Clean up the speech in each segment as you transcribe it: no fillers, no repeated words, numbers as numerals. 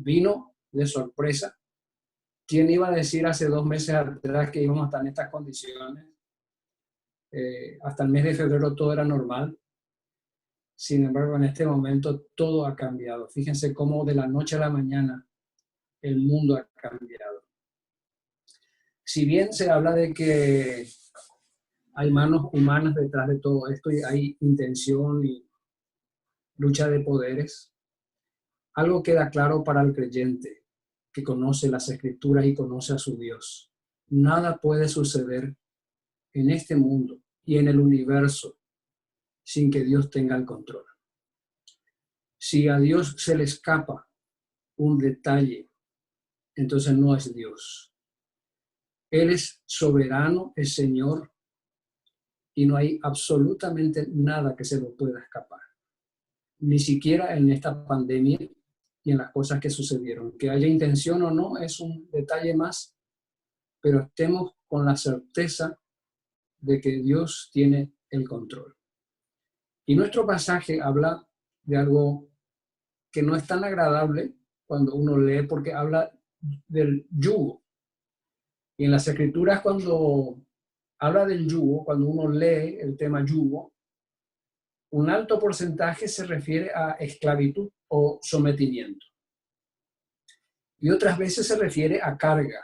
vino de sorpresa. ¿Quién iba a decir hace 2 meses atrás que íbamos a estar en estas condiciones? Hasta el mes de febrero todo era normal. Sin embargo, en este momento todo ha cambiado. Fíjense cómo de la noche a la mañana el mundo ha cambiado. Si bien se habla de que hay manos humanas detrás de todo esto y hay intención y lucha de poderes, algo queda claro para el creyente que conoce las Escrituras y conoce a su Dios. Nada puede suceder en este mundo y en el universo sin que Dios tenga el control. Si a Dios se le escapa un detalle, entonces no es Dios. Él es soberano, es Señor, y no hay absolutamente nada que se lo pueda escapar. Ni siquiera en esta pandemia y en las cosas que sucedieron. Que haya intención o no es un detalle más, pero estemos con la certeza de que Dios tiene el control. Y nuestro pasaje habla de algo que no es tan agradable cuando uno lee, porque habla del yugo. Y en las Escrituras, cuando habla del yugo, cuando uno lee el tema yugo, un alto porcentaje se refiere a esclavitud o sometimiento. Y otras veces se refiere a carga.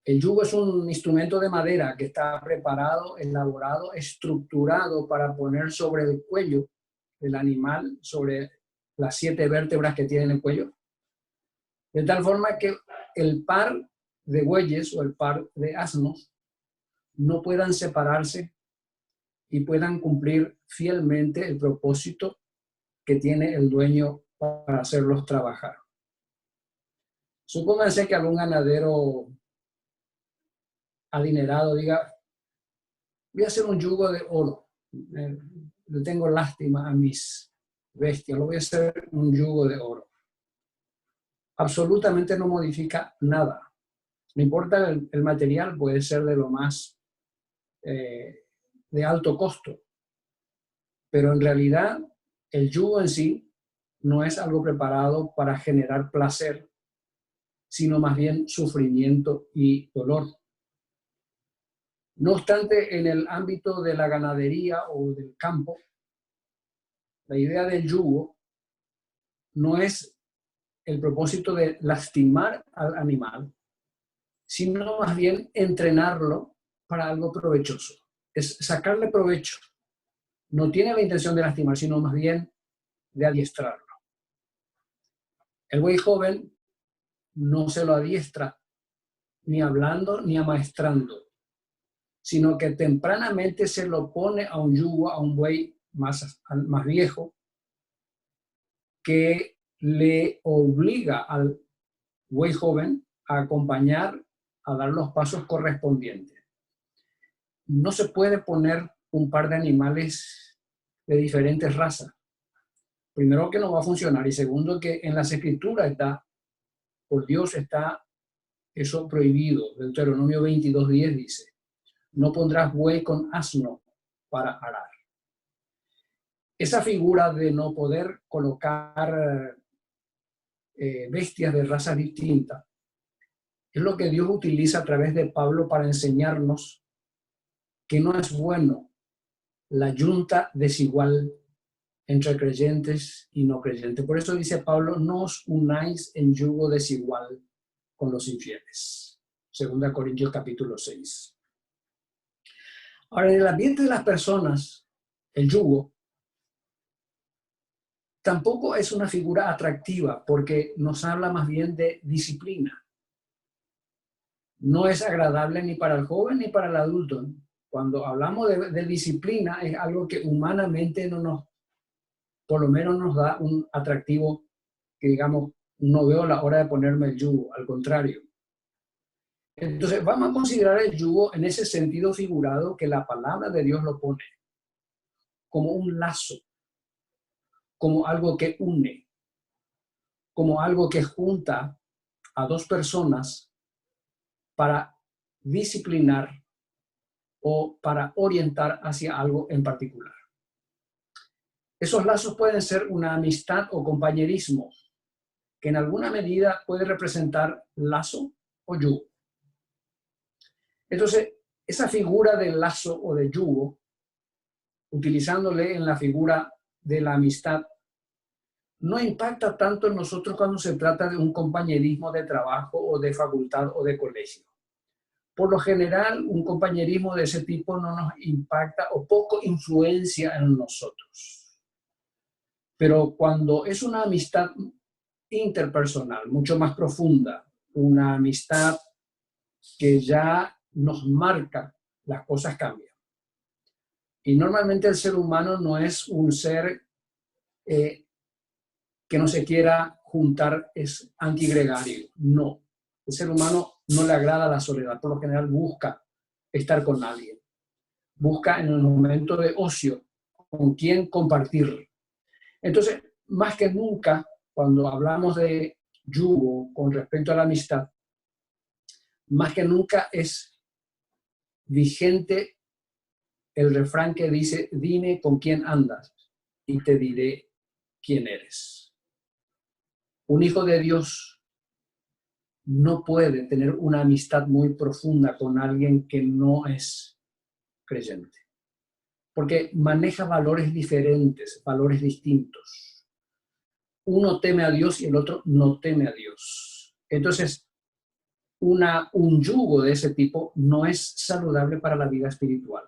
El yugo es un instrumento de madera que está preparado, elaborado, estructurado para poner sobre el cuello del animal, sobre las 7 vértebras que tiene en el cuello, de tal forma que el par de bueyes o el par de asnos no puedan separarse y puedan cumplir fielmente el propósito que tiene el dueño para hacerlos trabajar. Supónganse que algún ganadero adinerado diga: voy a hacer un yugo de oro, le tengo lástima a mis bestias, lo voy a hacer un yugo de oro. Absolutamente no modifica nada. No importa el material, puede ser de lo más de alto costo, pero en realidad el yugo en sí no es algo preparado para generar placer, sino más bien sufrimiento y dolor. No obstante, en el ámbito de la ganadería o del campo, la idea del yugo no es el propósito de lastimar al animal, sino más bien entrenarlo para algo provechoso. Es sacarle provecho. No tiene la intención de lastimar, sino más bien de adiestrarlo. El buey joven no se lo adiestra ni hablando ni amaestrando, sino que tempranamente se lo pone a un yugo, a un buey más viejo, que le obliga al buey joven a acompañar, a dar los pasos correspondientes. No se puede poner un par de animales de diferentes razas. Primero, que no va a funcionar, y segundo, que en las Escrituras está, por Dios está eso prohibido. Deuteronomio 22:10 dice: no pondrás buey con asno para arar. Esa figura de no poder colocar bestias de razas distintas es lo que Dios utiliza a través de Pablo para enseñarnos que no es bueno la yunta desigual entre creyentes y no creyentes. Por eso dice Pablo: no os unáis en yugo desigual con los infieles. 2 Corintios capítulo 6. Ahora, en el ambiente de las personas, el yugo tampoco es una figura atractiva, porque nos habla más bien de disciplina. No es agradable ni para el joven ni para el adulto. Cuando hablamos de disciplina, es algo que humanamente por lo menos nos da un atractivo que, digamos, no veo la hora de ponerme el yugo, al contrario. Entonces, vamos a considerar el yugo en ese sentido figurado que la palabra de Dios lo pone, como un lazo, como algo que une, como algo que junta a dos personas para disciplinar o para orientar hacia algo en particular. Esos lazos pueden ser una amistad o compañerismo, que en alguna medida puede representar lazo o yugo. Entonces, esa figura del lazo o de yugo, utilizándole en la figura de la amistad, no impacta tanto en nosotros cuando se trata de un compañerismo de trabajo o de facultad o de colegio. Por lo general, un compañerismo de ese tipo no nos impacta o poco influencia en nosotros. Pero cuando es una amistad interpersonal, mucho más profunda, una amistad que ya nos marca, las cosas cambian. Y normalmente el ser humano no es un ser que no se quiera juntar, es antigregario. No. El ser humano no le agrada la soledad. Por lo general busca estar con alguien. Busca en el momento de ocio con quién compartir. Entonces, más que nunca, cuando hablamos de yugo con respecto a la amistad, más que nunca es vigente el refrán que dice: dime con quién andas y te diré quién eres. Un hijo de Dios no puede tener una amistad muy profunda con alguien que no es creyente, porque maneja valores diferentes, valores distintos. Uno teme a Dios y el otro no teme a Dios. Entonces, un yugo de ese tipo no es saludable para la vida espiritual.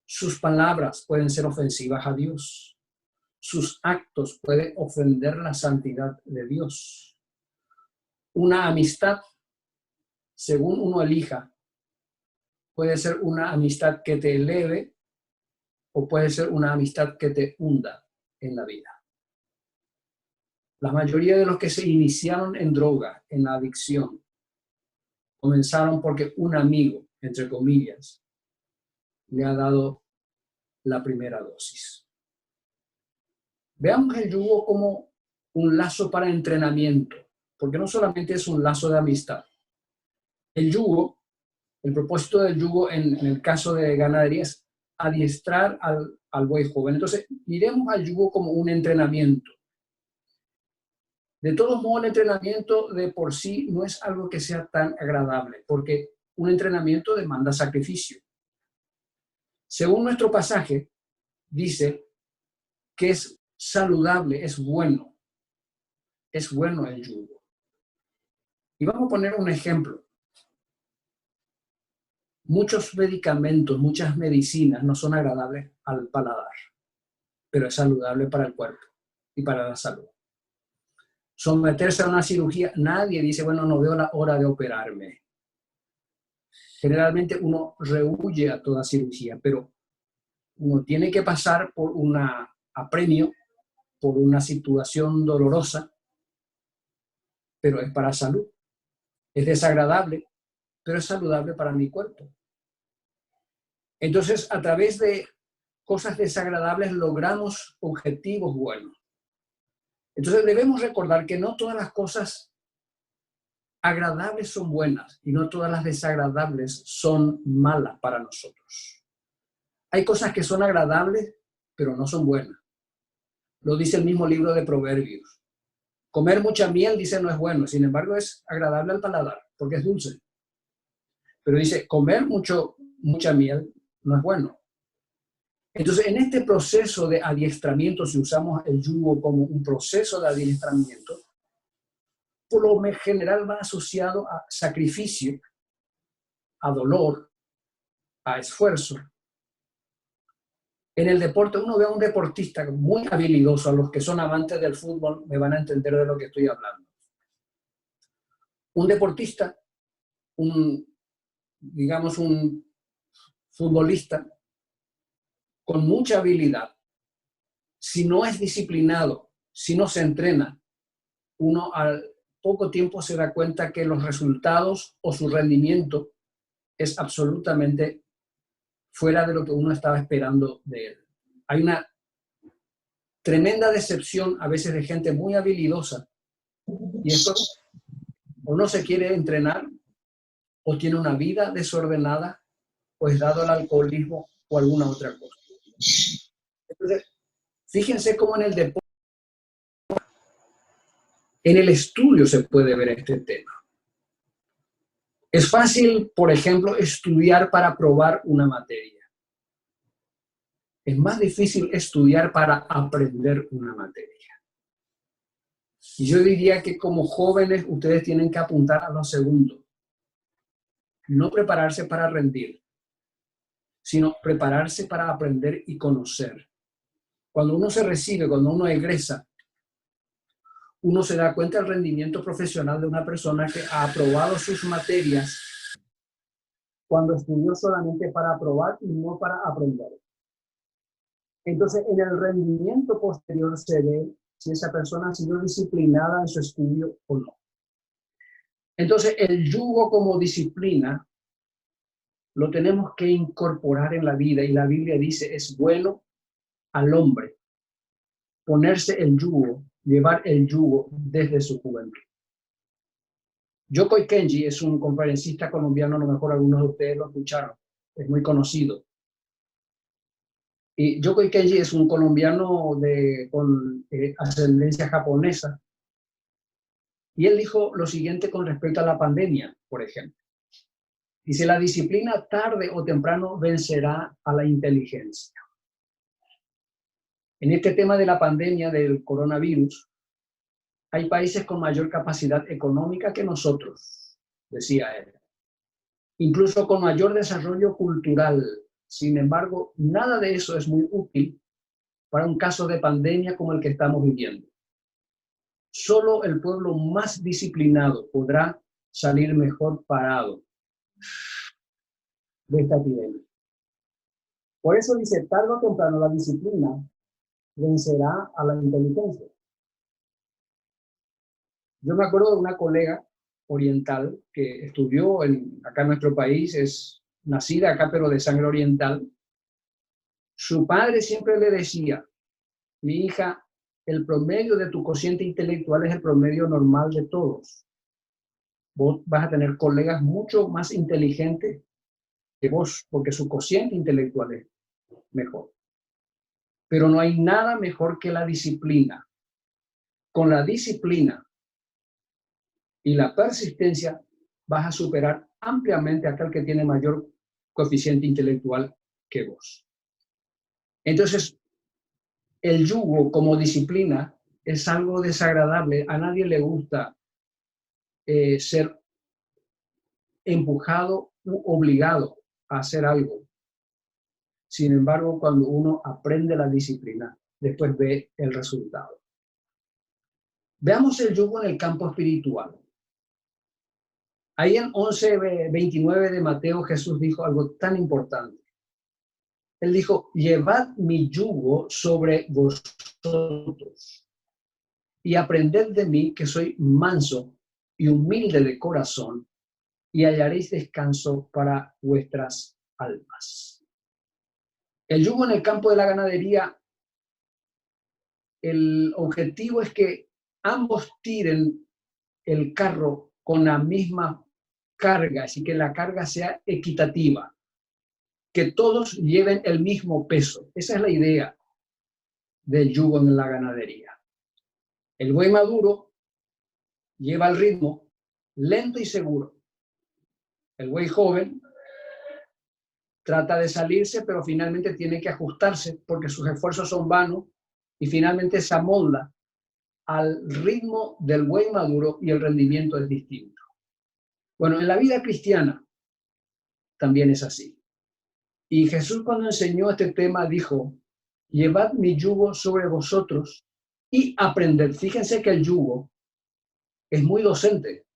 Sus palabras pueden ser ofensivas a Dios. Sus actos pueden ofender la santidad de Dios. Una amistad, según uno elija, puede ser una amistad que te eleve o puede ser una amistad que te hunda en la vida. La mayoría de los que se iniciaron en droga, en la adicción, comenzaron porque un amigo, entre comillas, le ha dado la primera dosis. Veamos el yugo como un lazo para entrenamiento, porque no solamente es un lazo de amistad. El yugo, el propósito del yugo en el caso de ganadería es adiestrar al buey joven. Entonces, miremos al yugo como un entrenamiento. De todos modos, el entrenamiento de por sí no es algo que sea tan agradable, porque un entrenamiento demanda sacrificio. Según nuestro pasaje, dice que es saludable, es bueno el yugo. Y vamos a poner un ejemplo. Muchos medicamentos, muchas medicinas no son agradables al paladar, pero es saludable para el cuerpo y para la salud. Someterse a una cirugía, nadie dice, bueno, no veo la hora de operarme. Generalmente uno rehúye a toda cirugía, pero uno tiene que pasar por un apremio, por una situación dolorosa, pero es para salud. Es desagradable, pero es saludable para mi cuerpo. Entonces, a través de cosas desagradables logramos objetivos buenos. Entonces, debemos recordar que no todas las cosas agradables son buenas y no todas las desagradables son malas para nosotros. Hay cosas que son agradables, pero no son buenas. Lo dice el mismo libro de Proverbios. Comer mucha miel, dice, no es bueno. Sin embargo, es agradable al paladar, porque es dulce. Pero dice, comer mucha miel no es bueno. Entonces, en este proceso de adiestramiento, si usamos el yugo como un proceso de adiestramiento, por lo general va asociado a sacrificio, a dolor, a esfuerzo. En el deporte, uno ve a un deportista muy habilidoso, a los que son amantes del fútbol me van a entender de lo que estoy hablando. Un deportista, digamos un futbolista con mucha habilidad, si no es disciplinado, si no se entrena, uno al poco tiempo se da cuenta que los resultados o su rendimiento es absolutamente fuera de lo que uno estaba esperando de él. Hay una tremenda decepción a veces de gente muy habilidosa y esto o no se quiere entrenar o tiene una vida desordenada o es dado al alcoholismo o alguna otra cosa. Entonces, Fíjense cómo en el deporte, en el estudio se puede ver este tema. Es fácil, por ejemplo, estudiar para aprobar una materia. Es más difícil estudiar para aprender una materia. Y yo diría que como jóvenes ustedes tienen que apuntar a lo segundo. No prepararse para rendir, sino prepararse para aprender y conocer. Cuando uno se recibe, cuando uno egresa, uno se da cuenta del rendimiento profesional de una persona que ha aprobado sus materias cuando estudió solamente para aprobar y no para aprender. Entonces, en el rendimiento posterior se ve si esa persona ha sido disciplinada en su estudio o no. Entonces, el yugo como disciplina lo tenemos que incorporar en la vida, y la Biblia dice, es bueno al hombre ponerse el yugo, llevar el yugo desde su juventud. Yokoi Kenji es un conferencista colombiano, a lo mejor algunos de ustedes lo escucharon, es muy conocido. Y Yokoi Kenji es un colombiano con ascendencia japonesa. Y él dijo lo siguiente con respecto a la pandemia, por ejemplo. Dice, la disciplina tarde o temprano vencerá a la inteligencia. En este tema de la pandemia del coronavirus, hay países con mayor capacidad económica que nosotros, decía él. Incluso con mayor desarrollo cultural. Sin embargo, nada de eso es muy útil para un caso de pandemia como el que estamos viviendo. Solo el pueblo más disciplinado podrá salir mejor parado de esta epidemia. Por eso dice, tarde o temprano la disciplina vencerá a la inteligencia. Yo me acuerdo de una colega oriental que estudió acá en nuestro país, es nacida acá pero de sangre oriental. Su padre siempre le decía, mi hija, el promedio de tu cociente intelectual es el promedio normal de todos. Vos vas a tener colegas mucho más inteligentes que vos, porque su cociente intelectual es mejor. Pero no hay nada mejor que la disciplina. Con la disciplina y la persistencia vas a superar ampliamente a aquel que tiene mayor coeficiente intelectual que vos. Entonces, el yugo como disciplina es algo desagradable. A nadie le gusta ser empujado u obligado a hacer algo. Sin embargo, cuando uno aprende la disciplina, después ve el resultado. Veamos el yugo en el campo espiritual. Ahí en 11:29 de Mateo, Jesús dijo algo tan importante. Él dijo, llevad mi yugo sobre vosotros y aprended de mí, que soy manso y humilde de corazón, y hallaréis descanso para vuestras almas. El yugo en el campo de la ganadería, el objetivo es que ambos tiren el carro con la misma carga, así que la carga sea equitativa, que todos lleven el mismo peso. Esa es la idea del yugo en la ganadería. El buey maduro lleva el ritmo lento y seguro. El buey joven trata de salirse, pero finalmente tiene que ajustarse porque sus esfuerzos son vanos y finalmente se amolda al ritmo del buey maduro y el rendimiento es distinto. Bueno, en la vida cristiana también es así. Y Jesús, cuando enseñó este tema, dijo, llevad mi yugo sobre vosotros y aprended. Fíjense que el yugo es muy docente,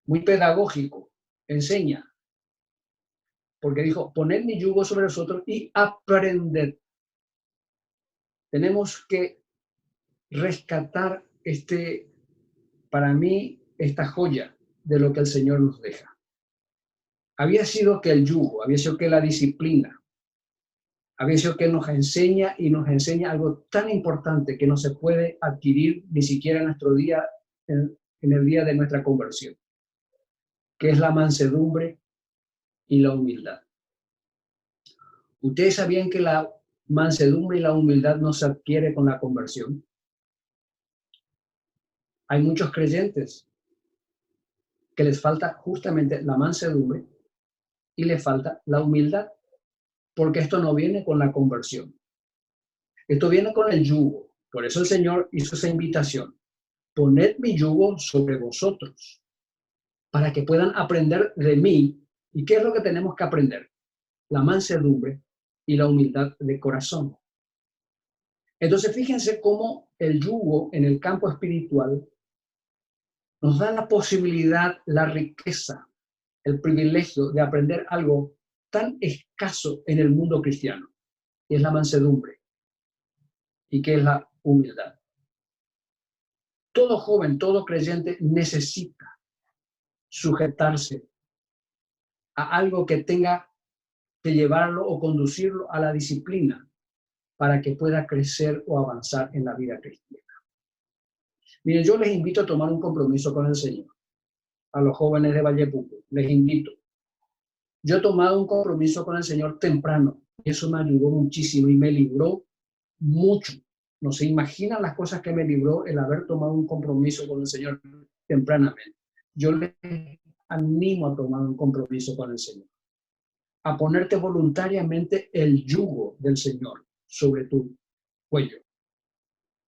muy pedagógico, enseña. Porque dijo, poned mi yugo sobre vosotros y aprended. Tenemos que rescatar para mí, esta joya de lo que el Señor nos deja. Había sido que el yugo, había sido que la disciplina, había sido que nos enseña y nos enseña algo tan importante que no se puede adquirir ni siquiera en nuestro día, en el día de nuestra conversión, que es la mansedumbre y la humildad. Ustedes sabían que la mansedumbre y la humildad no se adquiere con la conversión. Hay muchos creyentes que les falta justamente la mansedumbre y les falta la humildad, porque esto no viene con la conversión. Esto viene con el yugo. Por eso el Señor hizo esa invitación. Poned mi yugo sobre vosotros, para que puedan aprender de mí. ¿Y qué es lo que tenemos que aprender? La mansedumbre y la humildad de corazón. Entonces, fíjense cómo el yugo en el campo espiritual nos da la posibilidad, la riqueza, el privilegio de aprender algo tan escaso en el mundo cristiano, que es la mansedumbre y que es la humildad. Todo joven, todo creyente necesita sujetarse a algo que tenga que llevarlo o conducirlo a la disciplina para que pueda crecer o avanzar en la vida cristiana. Miren, yo les invito a tomar un compromiso con el Señor. A los jóvenes de Vallepuco, les invito. Yo he tomado un compromiso con el Señor temprano. Eso me ayudó muchísimo y me libró mucho. No se imaginan las cosas que me libró el haber tomado un compromiso con el Señor tempranamente. Yo les animo a tomar un compromiso con el Señor, a ponerte voluntariamente el yugo del Señor sobre tu cuello.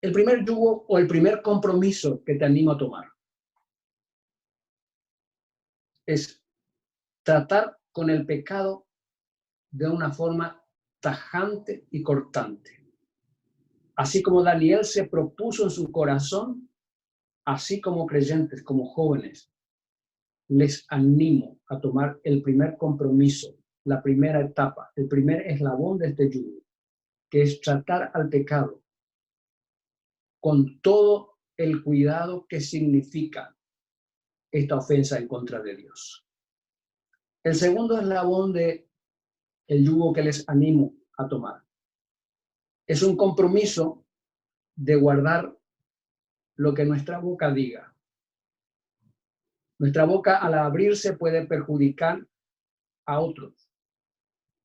El primer yugo o el primer compromiso que te animo a tomar es tratar con el pecado de una forma tajante y cortante. Así como Daniel se propuso en su corazón, así como creyentes, como jóvenes, les animo a tomar el primer compromiso, la primera etapa, el primer eslabón de este yugo, que es tratar al pecado con todo el cuidado que significa esta ofensa en contra de Dios. El segundo eslabón de el yugo que les animo a tomar es un compromiso de guardar lo que nuestra boca diga. Nuestra boca al abrirse puede perjudicar a otros.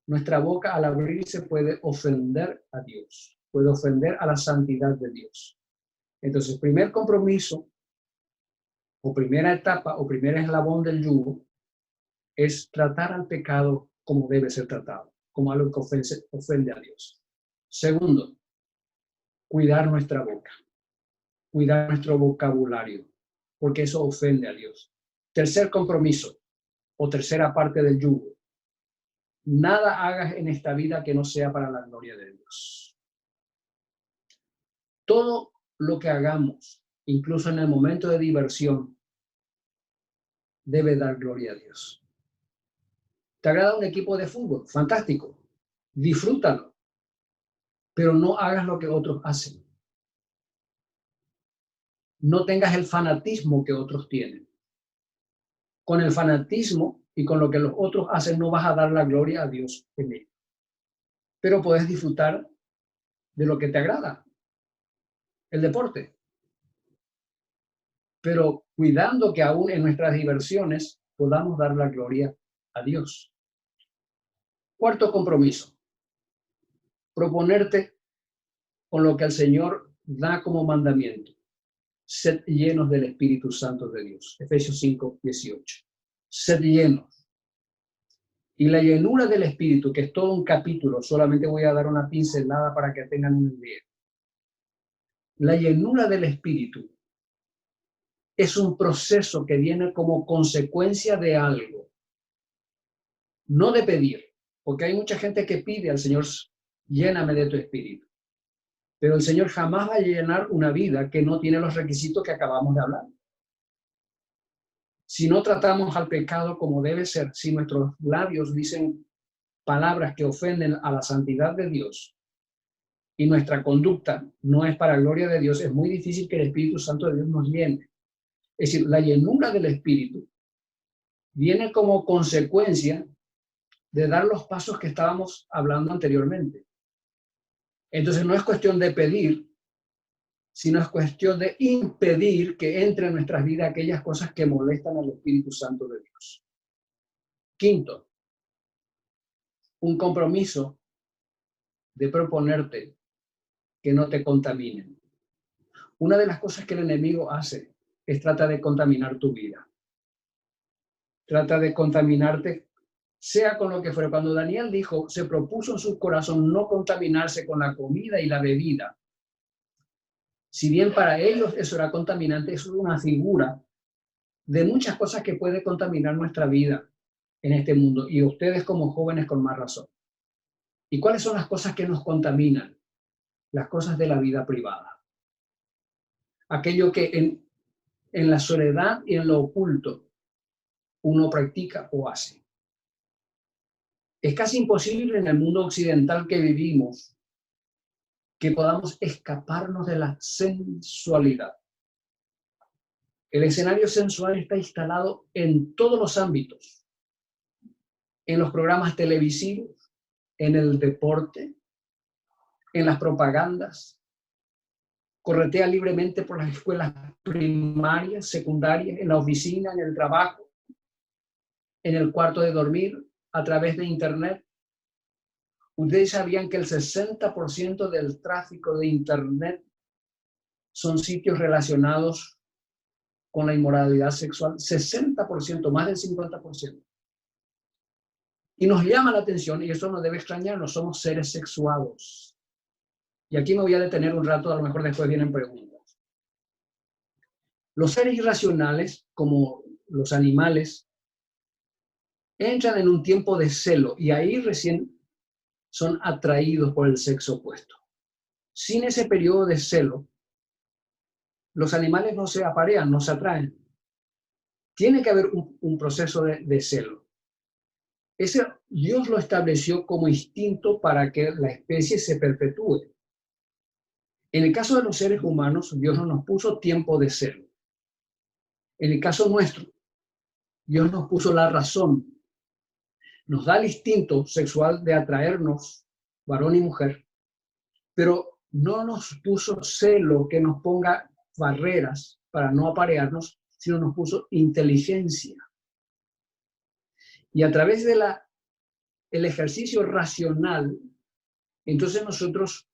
Nuestra boca al abrirse puede ofender a Dios, puede ofender a la santidad de Dios. Entonces, primer compromiso o primera etapa o primer eslabón del yugo es tratar al pecado como debe ser tratado, como algo que ofende a Dios. Segundo, cuidar nuestra boca, cuidar nuestro vocabulario, porque eso ofende a Dios. Tercer compromiso o tercera parte del yugo. Nada hagas en esta vida que no sea para la gloria de Dios. Todo lo que hagamos, incluso en el momento de diversión, debe dar gloria a Dios. ¿Te agrada un equipo de fútbol? Fantástico. Disfrútalo. Pero no hagas lo que otros hacen. No tengas el fanatismo que otros tienen. Con el fanatismo y con lo que los otros hacen no vas a dar la gloria a Dios en ello. Pero puedes disfrutar de lo que te agrada, el deporte. Pero cuidando que aún en nuestras diversiones podamos dar la gloria a Dios. Cuarto compromiso. Proponerte con lo que el Señor da como mandamiento. Sed llenos del Espíritu Santo de Dios. Efesios 5:18. Sed llenos. Y la llenura del Espíritu, que es todo un capítulo, solamente voy a dar una pincelada para que tengan una idea. La llenura del Espíritu es un proceso que viene como consecuencia de algo, no de pedir, porque hay mucha gente que pide al Señor, lléname de tu Espíritu. Pero el Señor jamás va a llenar una vida que no tiene los requisitos que acabamos de hablar. Si no tratamos al pecado como debe ser, si nuestros labios dicen palabras que ofenden a la santidad de Dios y nuestra conducta no es para gloria de Dios, es muy difícil que el Espíritu Santo de Dios nos llene. Es decir, la llenura del Espíritu viene como consecuencia de dar los pasos que estábamos hablando anteriormente. Entonces no es cuestión de pedir, sino es cuestión de impedir que entre en nuestras vidas aquellas cosas que molestan al Espíritu Santo de Dios. Quinto, un compromiso de proponerte que no te contaminen. Una de las cosas que el enemigo hace es tratar de contaminar tu vida. Trata de contaminarte, sea con lo que fuera. Cuando Daniel dijo, se propuso en su corazón no contaminarse con la comida y la bebida. Si bien para ellos eso era contaminante, eso es una figura de muchas cosas que puede contaminar nuestra vida en este mundo. Y ustedes como jóvenes con más razón. ¿Y cuáles son las cosas que nos contaminan? Las cosas de la vida privada. Aquello que en la soledad y en lo oculto uno practica o hace. Es casi imposible en el mundo occidental que vivimos que podamos escaparnos de la sensualidad. El escenario sensual está instalado en todos los ámbitos, en los programas televisivos, en el deporte, en las propagandas, corretea libremente por las escuelas primarias, secundarias, en la oficina, en el trabajo, en el cuarto de dormir, a través de Internet. Ustedes sabían que el 60% del tráfico de Internet son sitios relacionados con la inmoralidad sexual, 60%, más del 50%. Y nos llama la atención, y eso nos debe extrañarnos, somos seres sexuados. Y aquí me voy a detener un rato, a lo mejor después vienen preguntas. Los seres irracionales, como los animales, entran en un tiempo de celo y ahí recién son atraídos por el sexo opuesto. Sin ese periodo de celo, los animales no se aparean, no se atraen. Tiene que haber un proceso de celo. Ese Dios lo estableció como instinto para que la especie se perpetúe. En el caso de los seres humanos, Dios no nos puso tiempo de celo. En el caso nuestro, Dios nos puso la razón. Nos da el instinto sexual de atraernos, varón y mujer, pero no nos puso celo que nos ponga barreras para no aparearnos, sino nos puso inteligencia. Y a través de el ejercicio racional, entonces nosotros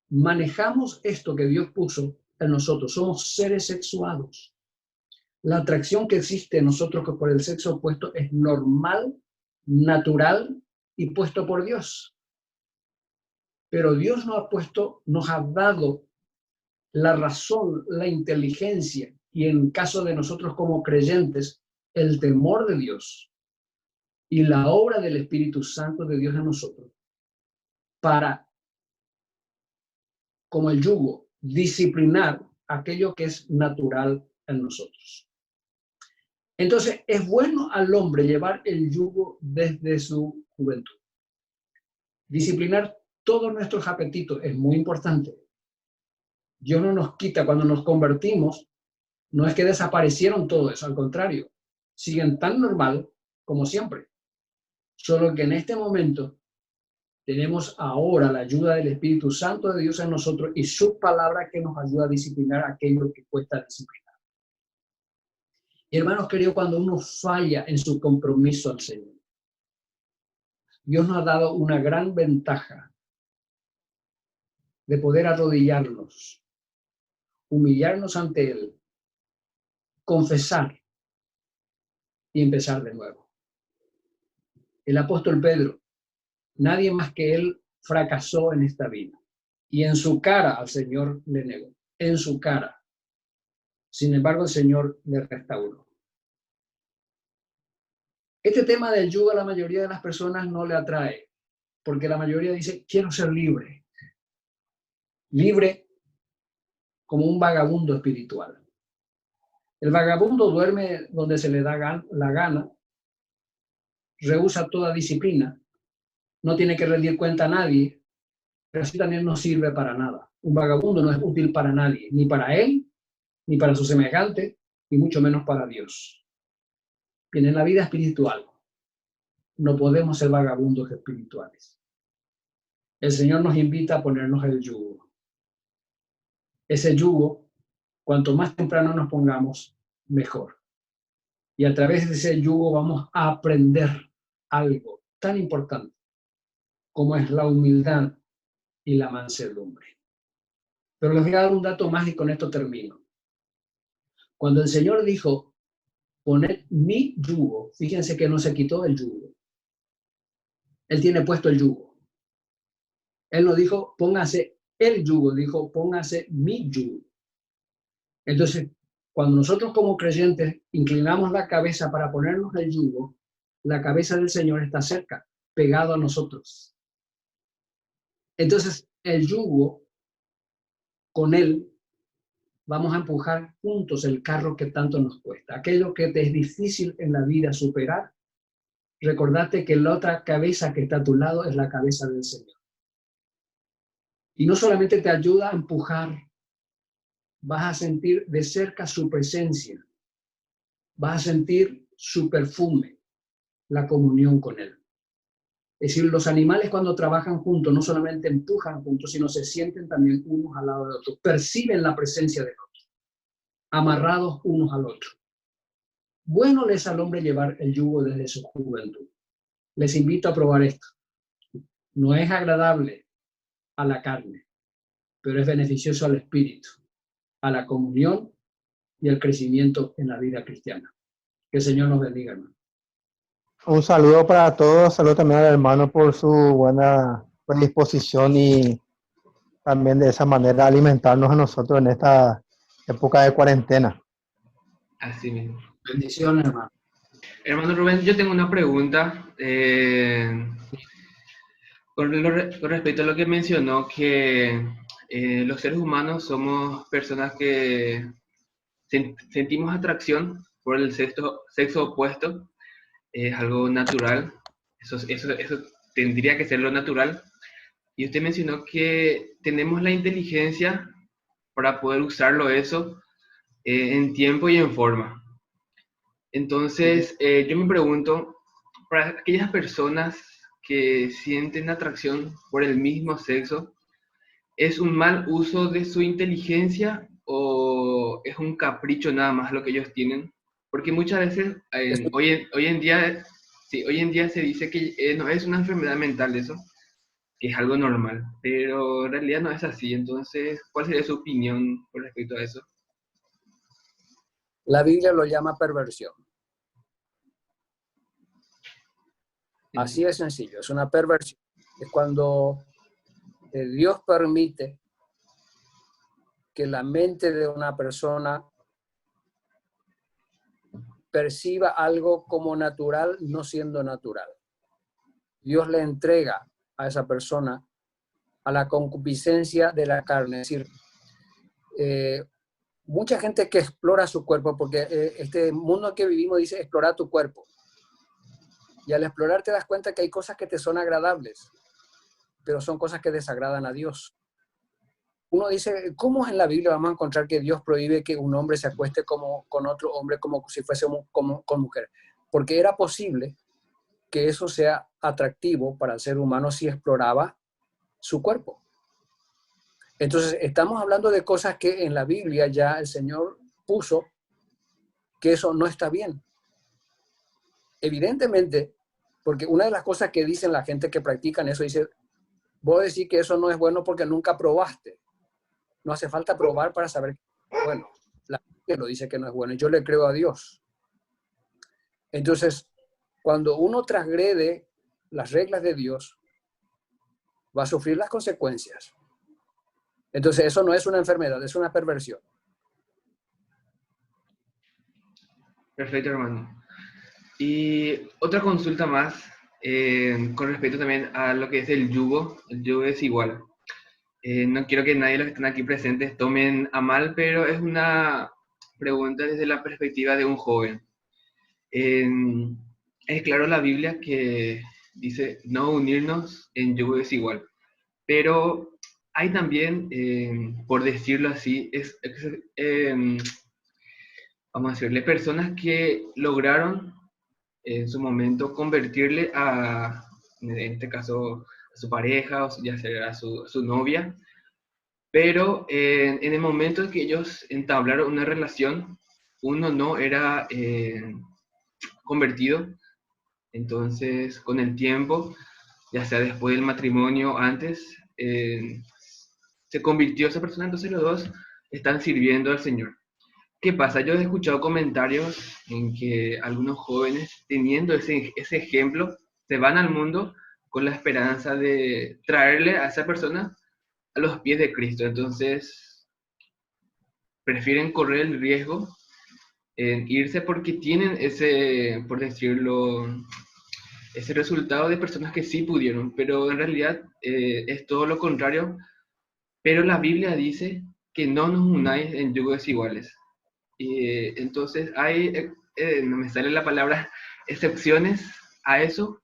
manejamos esto que Dios puso en nosotros. Somos seres sexuados. La atracción que existe en nosotros por el sexo opuesto es normal, natural y puesto por Dios. Pero Dios nos ha dado la razón, la inteligencia y en caso de nosotros como creyentes, el temor de Dios y la obra del Espíritu Santo de Dios en nosotros para, como el yugo, disciplinar aquello que es natural en nosotros. Entonces, es bueno al hombre llevar el yugo desde su juventud. Disciplinar todos nuestros apetitos es muy importante. Dios no nos quita cuando nos convertimos, no es que desaparecieron todo eso, al contrario, siguen tan normal como siempre. Solo que en este momento tenemos ahora la ayuda del Espíritu Santo de Dios en nosotros y su palabra que nos ayuda a disciplinar aquello que cuesta disciplinar. Y hermanos queridos, cuando uno falla en su compromiso al Señor, Dios nos ha dado una gran ventaja de poder arrodillarnos, humillarnos ante Él, confesar y empezar de nuevo. El apóstol Pedro, nadie más que él fracasó en esta vida. Y en su cara al Señor le negó, en su cara. Sin embargo, el Señor le restauró. Este tema del yugo a la mayoría de las personas no le atrae, porque la mayoría dice, quiero ser libre. Libre como un vagabundo espiritual. El vagabundo duerme donde se le da la gana, rehúsa toda disciplina, no tiene que rendir cuenta a nadie, pero así también no sirve para nada. Un vagabundo no es útil para nadie, ni para él, ni para su semejante, y mucho menos para Dios. Y en la vida espiritual no podemos ser vagabundos espirituales. El Señor nos invita a ponernos el yugo. Ese yugo, cuanto más temprano nos pongamos, mejor. Y a través de ese yugo vamos a aprender algo tan importante como es la humildad y la mansedumbre. Pero les voy a dar un dato más y con esto termino. Cuando el Señor dijo, poned mi yugo, fíjense que no se quitó el yugo. Él tiene puesto el yugo. Él no dijo, póngase el yugo, dijo, póngase mi yugo. Entonces, cuando nosotros como creyentes inclinamos la cabeza para ponernos el yugo, la cabeza del Señor está cerca, pegado a nosotros. Entonces, el yugo, con él, vamos a empujar juntos el carro que tanto nos cuesta. Aquello que te es difícil en la vida superar, recordate que la otra cabeza que está a tu lado es la cabeza del Señor. Y no solamente te ayuda a empujar, vas a sentir de cerca su presencia, vas a sentir su perfume, la comunión con él. Es decir, los animales cuando trabajan juntos no solamente empujan juntos, sino se sienten también unos al lado de otros, perciben la presencia del otro, amarrados unos al otro. Bueno les al hombre llevar el yugo desde su juventud. Les invito a probar esto. No es agradable a la carne, pero es beneficioso al espíritu, a la comunión y al crecimiento en la vida cristiana. Que el Señor nos bendiga, hermano. Un saludo para todos, saludo también al hermano por su buena predisposición y también de esa manera alimentarnos a nosotros en esta época de cuarentena. Así mismo. Bendiciones, hermano. Hermano Rubén, yo tengo una pregunta con respecto a lo que mencionó, que los seres humanos somos personas que sentimos atracción por el sexo opuesto, es algo natural, eso tendría que ser lo natural. Y usted mencionó que tenemos la inteligencia para poder usarlo eso en tiempo y en forma. Entonces, yo me pregunto, para aquellas personas que sienten atracción por el mismo sexo, ¿es un mal uso de su inteligencia o es un capricho nada más lo que ellos tienen? Porque muchas veces, hoy en día, sí, hoy en día se dice que no es una enfermedad mental eso, que es algo normal, pero en realidad no es así. Entonces, ¿cuál sería su opinión con respecto a eso? La Biblia lo llama perversión. Así es sencillo, es una perversión. Es cuando Dios permite que la mente de una persona perciba algo como natural, no siendo natural. Dios le entrega a esa persona a la concupiscencia de la carne. Es decir, mucha gente que explora su cuerpo, porque este mundo que vivimos dice explorar tu cuerpo. Y al explorar te das cuenta que hay cosas que te son agradables, pero son cosas que desagradan a Dios. Uno dice, ¿cómo en la Biblia vamos a encontrar que Dios prohíbe que un hombre se acueste con otro hombre como si fuese con mujer? Porque era posible que eso sea atractivo para el ser humano si exploraba su cuerpo. Entonces, estamos hablando de cosas que en la Biblia ya el Señor puso que eso no está bien. Evidentemente, porque una de las cosas que dicen la gente que practican eso, dice, vos decís que eso no es bueno porque nunca probaste. No hace falta probar para saber que es bueno. La gente lo dice que no es bueno. Yo le creo a Dios. Entonces, cuando uno transgrede las reglas de Dios, va a sufrir las consecuencias. Entonces, eso no es una enfermedad, es una perversión. Perfecto, hermano. Y otra consulta más, con respecto también a lo que es el yugo es igual. No quiero que nadie de los que están aquí presentes tomen a mal, pero es una pregunta desde la perspectiva de un joven. Es claro la Biblia que dice no unirnos en yugo desigual, pero hay también, por decirlo así, vamos a decirle, personas que lograron en su momento convertirle en este caso, a su pareja, o ya sea a su novia, pero en el momento en que ellos entablaron una relación, uno no era convertido, entonces con el tiempo, ya sea después del matrimonio o antes, se convirtió esa persona, entonces los dos están sirviendo al Señor. ¿Qué pasa? Yo he escuchado comentarios en que algunos jóvenes, teniendo ese ejemplo, se van al mundo con la esperanza de traerle a esa persona a los pies de Cristo. Entonces, prefieren correr el riesgo en irse porque tienen ese, por decirlo, ese resultado de personas que sí pudieron, pero en realidad es todo lo contrario. Pero la Biblia dice que no nos unáis en yugos desiguales. Entonces hay, no me sale la palabra, excepciones a eso,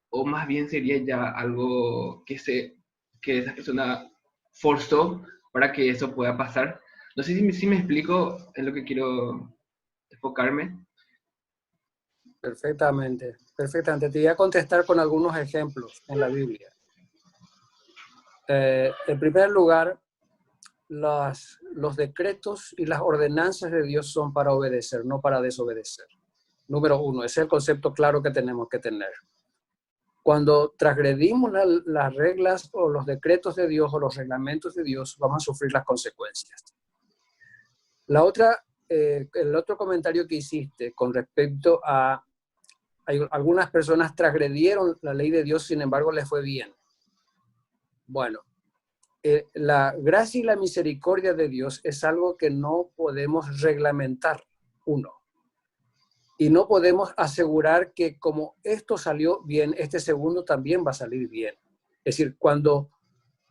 o más bien sería ya algo que esa persona forzó para que eso pueda pasar. No sé si me explico en lo que quiero enfocarme. Perfectamente, perfectamente. Te voy a contestar con algunos ejemplos en la Biblia. En primer lugar, los decretos y las ordenanzas de Dios son para obedecer, no para desobedecer. Número uno, ese es el concepto claro que tenemos que tener. Cuando transgredimos las reglas o los decretos de Dios o los reglamentos de Dios, vamos a sufrir las consecuencias. El otro comentario que hiciste con respecto a algunas personas transgredieron la ley de Dios, sin embargo les fue bien. Bueno, la gracia y la misericordia de Dios es algo que no podemos reglamentar, uno. Y no podemos asegurar que como esto salió bien, este segundo también va a salir bien. Es decir, cuando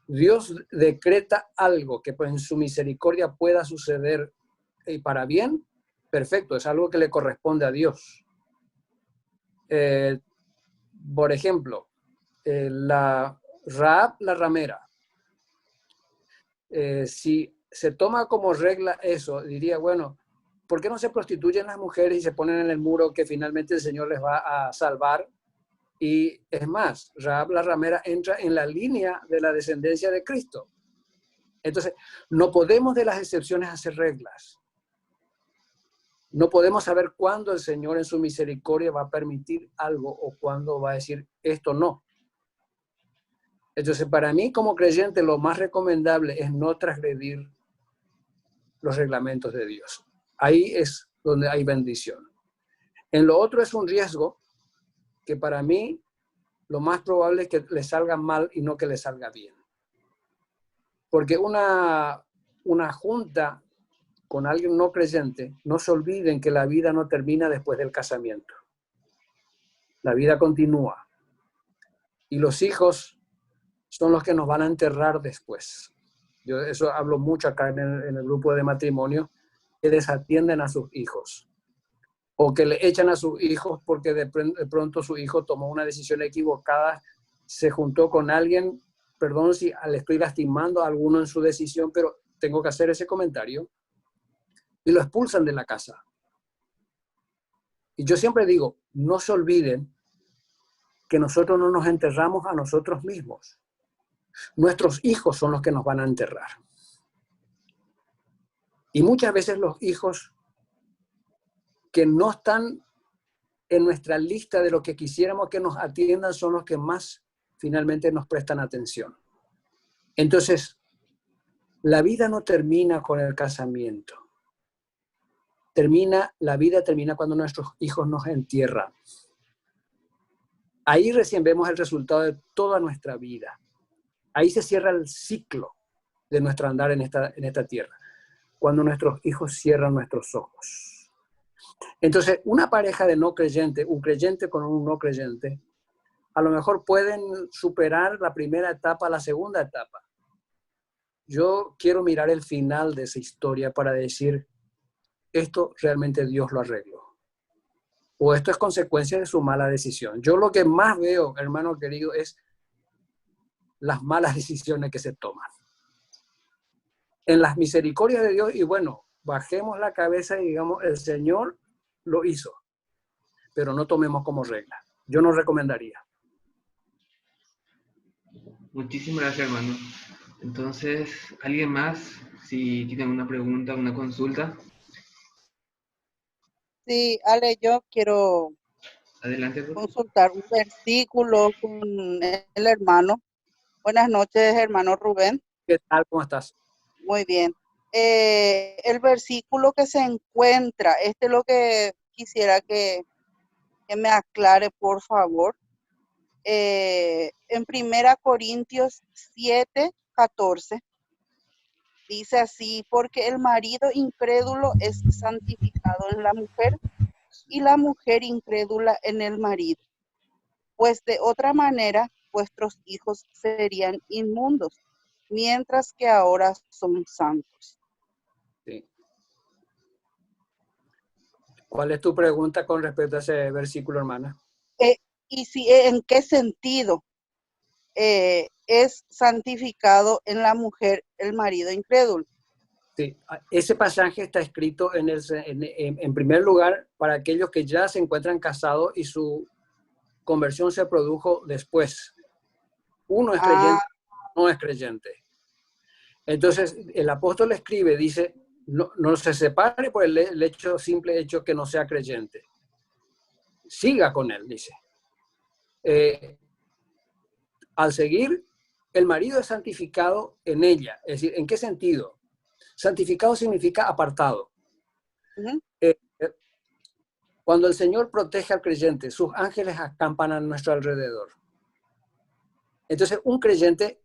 Dios decreta algo que en su misericordia pueda suceder y para bien, perfecto, es algo que le corresponde a Dios. Por ejemplo, la Rahab la ramera. Si se toma como regla eso, diría, bueno, ¿por qué no se prostituyen las mujeres y se ponen en el muro que finalmente el Señor les va a salvar? Y es más, Rahab la ramera entra en la línea de la descendencia de Cristo. Entonces, no podemos de las excepciones hacer reglas. No podemos saber cuándo el Señor en su misericordia va a permitir algo o cuándo va a decir esto no. Entonces, para mí como creyente, lo más recomendable es no transgredir los reglamentos de Dios. Ahí es donde hay bendición. En lo otro es un riesgo que para mí lo más probable es que le salga mal y no que le salga bien. Porque una junta con alguien no creyente, no se olviden que la vida no termina después del casamiento. La vida continúa. Y los hijos son los que nos van a enterrar después. Yo eso hablo mucho acá en el grupo de matrimonio, que desatienden a sus hijos. O que le echan a sus hijos porque de pronto su hijo tomó una decisión equivocada, se juntó con alguien, perdón si le estoy lastimando a alguno en su decisión, pero tengo que hacer ese comentario, y lo expulsan de la casa. Y yo siempre digo, no se olviden que nosotros no nos enterramos a nosotros mismos. Nuestros hijos son los que nos van a enterrar. Y muchas veces los hijos que no están en nuestra lista de lo que quisiéramos que nos atiendan son los que más finalmente nos prestan atención. Entonces, la vida no termina con el casamiento. La vida termina cuando nuestros hijos nos entierran. Ahí recién vemos el resultado de toda nuestra vida. Ahí se cierra el ciclo de nuestro andar en esta tierra, cuando nuestros hijos cierran nuestros ojos. Entonces, una pareja de no creyente, un creyente con un no creyente, a lo mejor pueden superar la primera etapa, la segunda etapa. Yo quiero mirar el final de esa historia para decir, esto realmente Dios lo arregló. O esto es consecuencia de su mala decisión. Yo lo que más veo, hermano querido, es las malas decisiones que se toman. En las misericordias de Dios, y bueno, bajemos la cabeza y digamos, el Señor lo hizo, pero no tomemos como regla. Yo no recomendaría. Muchísimas gracias, hermano. Entonces, ¿alguien más? Si tienen una pregunta, una consulta. Sí, Ale, yo quiero Adelante, por favor. consultar un versículo con el hermano. Buenas noches, hermano Rubén. ¿Qué tal? ¿Cómo estás? Muy bien. El versículo que se encuentra, este es lo que quisiera que me aclare, por favor. En 1 Corintios 7:14, dice así: porque el marido incrédulo es santificado en la mujer y la mujer incrédula en el marido. Pues de otra manera vuestros hijos serían inmundos, mientras que ahora son santos. Sí. ¿Cuál es tu pregunta con respecto a ese versículo, hermana? ¿Y si en qué sentido es santificado en la mujer el marido incrédulo? Sí, ese pasaje está escrito en primer lugar para aquellos que ya se encuentran casados y su conversión se produjo después. Uno es creyente, no es creyente. Entonces, el apóstol escribe, dice, no se separe por el simple hecho que no sea creyente. Siga con él, dice. Al seguir, el marido es santificado en ella. Es decir, ¿en qué sentido? Santificado significa apartado. Uh-huh. Cuando el Señor protege al creyente, sus ángeles acampan a nuestro alrededor. Entonces, un creyente,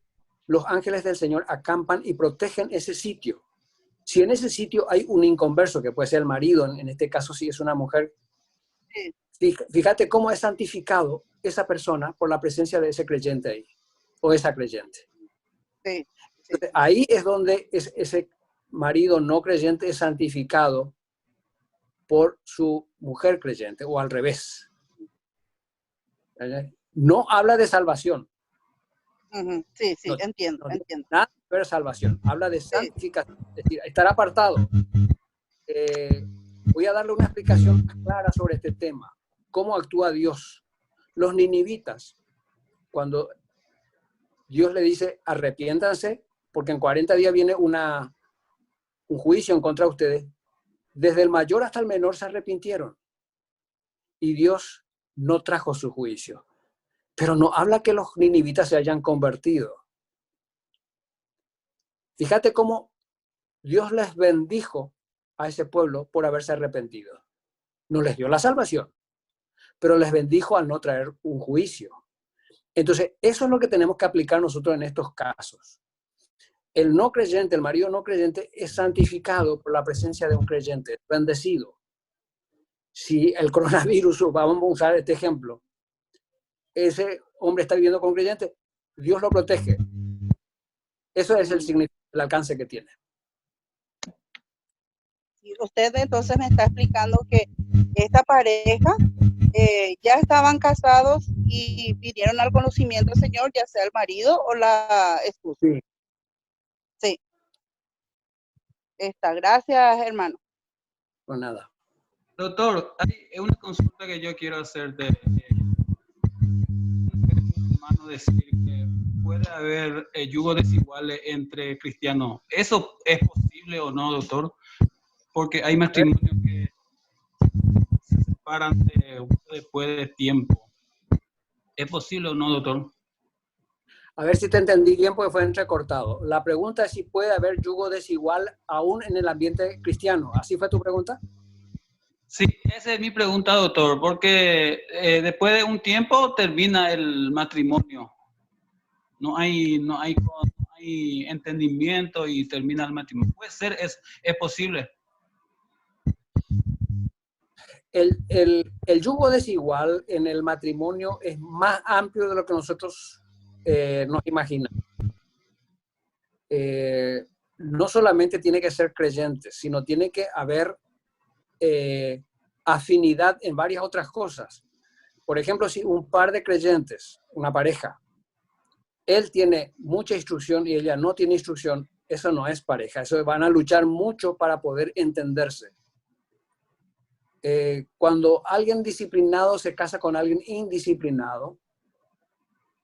los ángeles del Señor acampan y protegen ese sitio. Si en ese sitio hay un inconverso, que puede ser el marido, en este caso si es una mujer, sí. Fíjate cómo es santificado esa persona por la presencia de ese creyente ahí, o esa creyente. Sí. Entonces, ahí es donde ese marido no creyente es santificado por su mujer creyente, o al revés. No habla de salvación. Uh-huh. Sí, No, entiendo. Nada que ver salvación. Habla de santificación, es decir, estar apartado. Voy a darle una explicación clara sobre este tema. ¿Cómo actúa Dios? Los ninivitas, cuando Dios le dice, arrepiéntanse, porque en 40 días viene un juicio en contra de ustedes, desde el mayor hasta el menor se arrepintieron. Y Dios no trajo su juicio. Pero no habla que los ninivitas se hayan convertido. Fíjate cómo Dios les bendijo a ese pueblo por haberse arrepentido. No les dio la salvación, pero les bendijo al no traer un juicio. Entonces, eso es lo que tenemos que aplicar nosotros en estos casos. El no creyente, el marido no creyente, es santificado por la presencia de un creyente, bendecido. Si el coronavirus, vamos a usar este ejemplo, ese hombre está viviendo con un creyente, Dios lo protege. Eso es el significado, el alcance que tiene. Usted entonces me está explicando que esta pareja ya estaban casados y vinieron al conocimiento del Señor, ya sea el marido o la esposa. Sí. Sí. Gracias, hermano. Pues nada. Doctor, hay una consulta que yo quiero hacerte. Hermano, decir que puede haber yugo desiguales entre cristianos. ¿Eso es posible o no, doctor? Porque hay matrimonios que se separan después de tiempo. ¿Es posible o no, doctor? A ver si te entendí bien porque fue entrecortado. La pregunta es si puede haber yugo desigual aún en el ambiente cristiano. ¿Así fue tu pregunta? Sí, esa es mi pregunta, doctor, porque después de un tiempo termina el matrimonio. No hay entendimiento y termina el matrimonio. Puede ser, es posible. El yugo desigual en el matrimonio es más amplio de lo que nosotros nos imaginamos. No solamente tiene que ser creyente, sino tiene que haber afinidad en varias otras cosas. Por ejemplo, si un par de creyentes, una pareja, él tiene mucha instrucción y ella no tiene instrucción, eso no es pareja, eso van a luchar mucho para poder entenderse. Cuando alguien disciplinado se casa con alguien indisciplinado,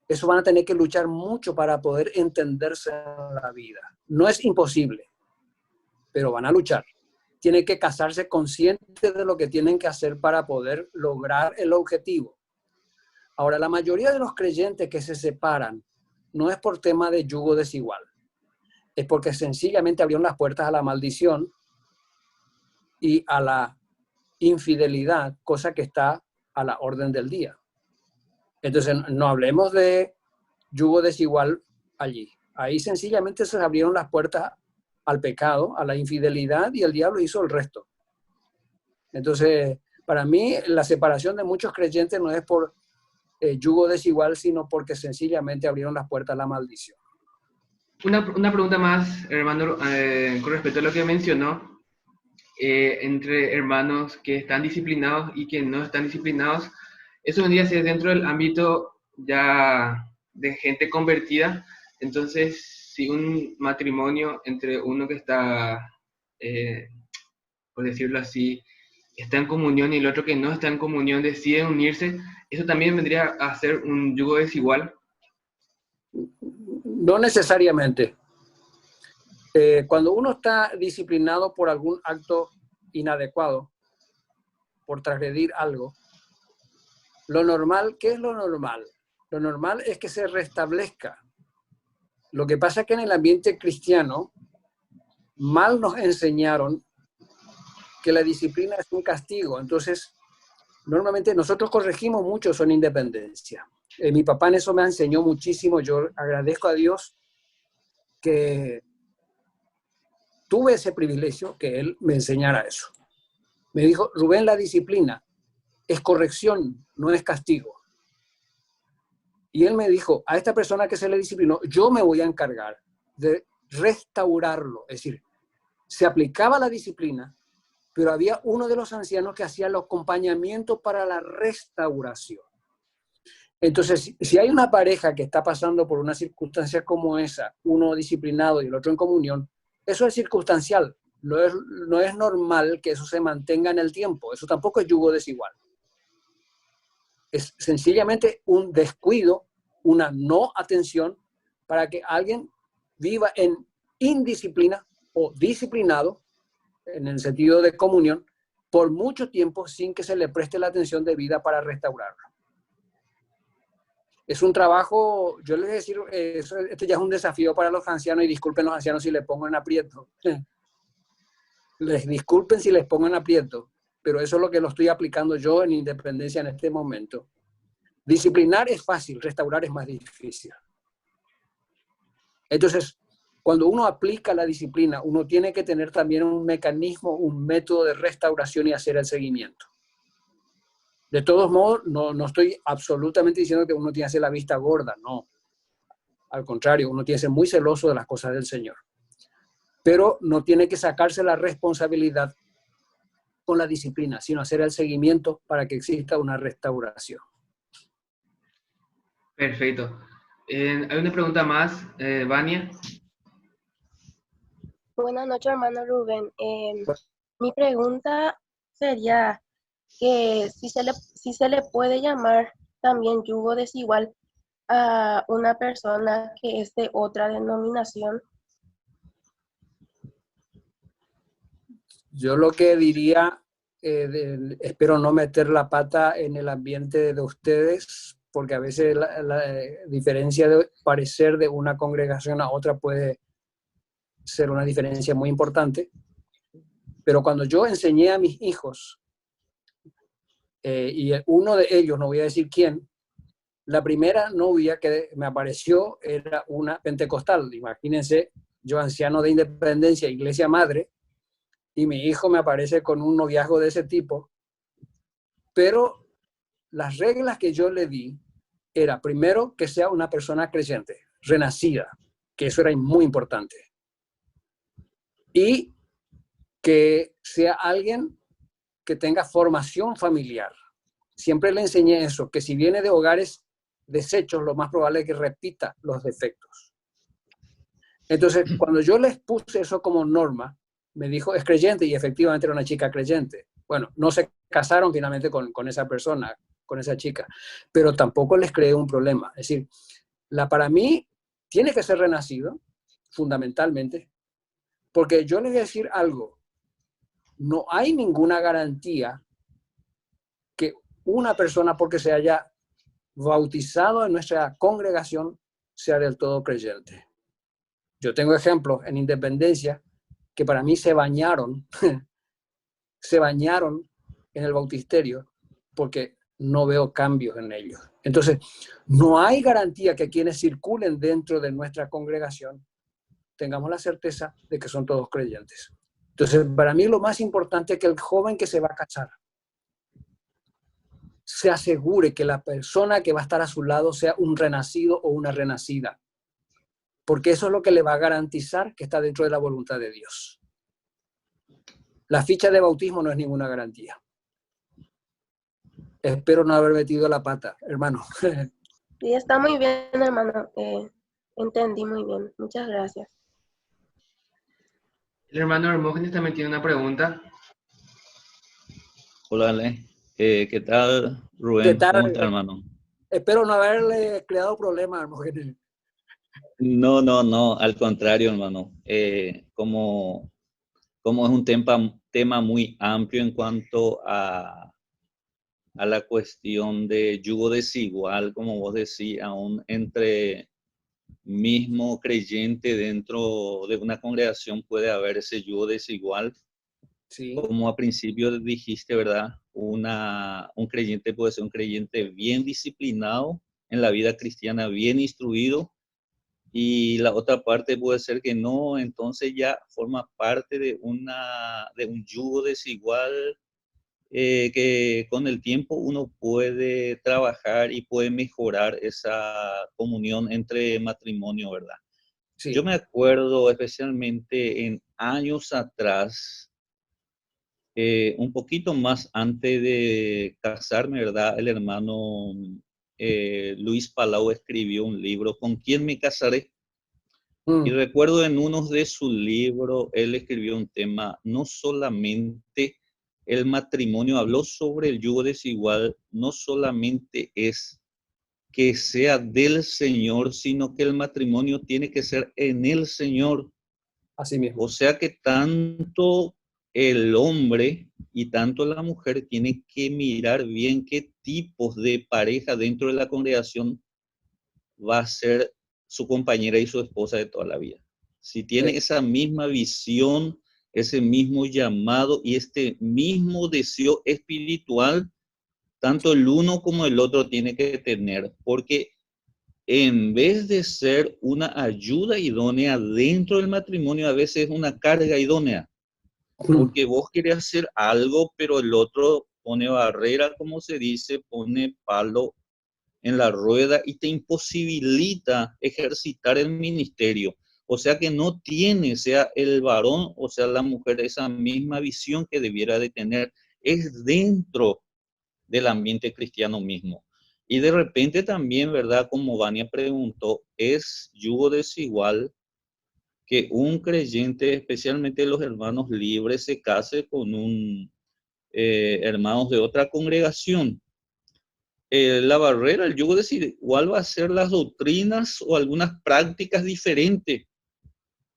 eso van a tener que luchar mucho para poder entenderse en la vida. No es imposible, pero van a luchar. Tienen que casarse conscientes de lo que tienen que hacer para poder lograr el objetivo. Ahora, la mayoría de los creyentes que se separan no es por tema de yugo desigual, es porque sencillamente abrieron las puertas a la maldición y a la infidelidad, cosa que está a la orden del día. Entonces, no hablemos de yugo desigual allí. Ahí sencillamente se abrieron las puertas al pecado, a la infidelidad, y el diablo hizo el resto. Entonces, para mí, la separación de muchos creyentes no es por yugo desigual, sino porque sencillamente abrieron las puertas a la maldición. Una pregunta más, hermano, con respecto a lo que mencionó, entre hermanos que están disciplinados y que no están disciplinados. Eso vendría a ser dentro del ámbito ya de gente convertida. Entonces, si un matrimonio entre uno que está, por decirlo así, está en comunión y el otro que no está en comunión deciden unirse, ¿eso también vendría a ser un yugo desigual? No necesariamente. Cuando uno está disciplinado por algún acto inadecuado, por transgredir algo, lo normal, ¿qué es lo normal? Lo normal es que se restablezca. Lo que pasa es que en el ambiente cristiano mal nos enseñaron que la disciplina es un castigo. Entonces, normalmente nosotros corregimos mucho eso en independencia. Mi papá en eso me enseñó muchísimo. Yo agradezco a Dios que tuve ese privilegio, que él me enseñara eso. Me dijo, Rubén, la disciplina es corrección, no es castigo. Y él me dijo, a esta persona que se le disciplinó, yo me voy a encargar de restaurarlo. Es decir, se aplicaba la disciplina, pero había uno de los ancianos que hacía el acompañamiento para la restauración. Entonces, si hay una pareja que está pasando por una circunstancia como esa, uno disciplinado y el otro en comunión, eso es circunstancial. No es normal que eso se mantenga en el tiempo. Eso tampoco es yugo desigual. Es sencillamente un descuido, una no atención para que alguien viva en indisciplina o disciplinado, en el sentido de comunión, por mucho tiempo sin que se le preste la atención debida para restaurarlo. Es un trabajo, yo les voy a decir, esto ya es un desafío para los ancianos, y disculpen los ancianos si les pongo en aprieto. Les disculpen si les pongo en aprieto, pero eso es lo que lo estoy aplicando yo en Independencia en este momento. Disciplinar es fácil, restaurar es más difícil. Entonces, cuando uno aplica la disciplina, uno tiene que tener también un mecanismo, un método de restauración y hacer el seguimiento. De todos modos, no estoy absolutamente diciendo que uno tiene que hacer la vista gorda, no. Al contrario, uno tiene que ser muy celoso de las cosas del Señor. Pero no tiene que sacarse la responsabilidad con la disciplina, sino hacer el seguimiento para que exista una restauración. Perfecto. Hay una pregunta más, Vania. Buenas noches, hermano Rubén. Mi pregunta sería que si se le puede llamar también yugo desigual a una persona que es de otra denominación. Yo lo que diría, espero no meter la pata en el ambiente de ustedes, porque a veces la diferencia de parecer de una congregación a otra puede ser una diferencia muy importante. Pero cuando yo enseñé a mis hijos, y uno de ellos, no voy a decir quién, la primera novia que me apareció era una pentecostal. Imagínense, yo anciano de Independencia, iglesia madre, y mi hijo me aparece con un noviazgo de ese tipo. Pero las reglas que yo le di era, primero, que sea una persona creyente, renacida, que eso era muy importante. Y que sea alguien que tenga formación familiar. Siempre le enseñé eso, que si viene de hogares deshechos, lo más probable es que repita los defectos. Entonces, cuando yo les puse eso como norma, me dijo, es creyente, y efectivamente era una chica creyente. Bueno, no se casaron finalmente con esa persona, con esa chica, pero tampoco les creé un problema. Es decir, para mí tiene que ser renacido, fundamentalmente, porque yo les voy a decir algo, no hay ninguna garantía que una persona, porque se haya bautizado en nuestra congregación, sea del todo creyente. Yo tengo ejemplos en Independencia que para mí se bañaron en el bautisterio porque no veo cambios en ellos. Entonces, no hay garantía que quienes circulen dentro de nuestra congregación tengamos la certeza de que son todos creyentes. Entonces, para mí lo más importante es que el joven que se va a casar se asegure que la persona que va a estar a su lado sea un renacido o una renacida, porque eso es lo que le va a garantizar que está dentro de la voluntad de Dios. La ficha de bautismo no es ninguna garantía. Espero no haber metido la pata, hermano. Sí, está muy bien, hermano. Entendí muy bien. Muchas gracias. El hermano Hermógenes también tiene una pregunta. Hola, Ale. ¿Qué tal, Rubén? ¿Qué tal? ¿Cómo está, hermano? Espero no haberle creado problemas, hermano. No, al contrario, hermano. Como es un tema muy amplio en cuanto a la cuestión de yugo desigual, como vos decís, aún entre mismo creyente dentro de una congregación puede haber ese yugo desigual. Sí. Como a principio dijiste, ¿verdad? Un creyente puede ser un creyente bien disciplinado en la vida cristiana, bien instruido, y la otra parte puede ser que no, entonces ya forma parte de un yugo desigual que con el tiempo uno puede trabajar y puede mejorar esa comunión entre matrimonio, ¿verdad? Sí. Yo me acuerdo especialmente en años atrás, un poquito más antes de casarme, ¿verdad? El hermano Luis Palau escribió un libro, ¿Con quién me casaré? Y recuerdo en uno de sus libros, él escribió un tema, no solamente el matrimonio, habló sobre el yugo desigual, no solamente es que sea del Señor, sino que el matrimonio tiene que ser en el Señor. Así mismo. O sea que tanto el hombre y tanto la mujer tienen que mirar bien qué tipos de pareja dentro de la congregación va a ser su compañera y su esposa de toda la vida. Si tiene esa misma visión, ese mismo llamado y este mismo deseo espiritual, tanto el uno como el otro tiene que tener, porque en vez de ser una ayuda idónea dentro del matrimonio, a veces es una carga idónea, porque vos querés hacer algo, pero el otro pone barrera, como se dice, pone palo en la rueda y te imposibilita ejercitar el ministerio. O sea que no tiene, sea el varón o sea la mujer, esa misma visión que debiera de tener. Es dentro del ambiente cristiano mismo. Y de repente también, ¿verdad? Como Vania preguntó, es yugo desigual que un creyente, especialmente los hermanos libres, se case con un hermanos de otra congregación. La barrera, el yugo desigual va a ser las doctrinas o algunas prácticas diferentes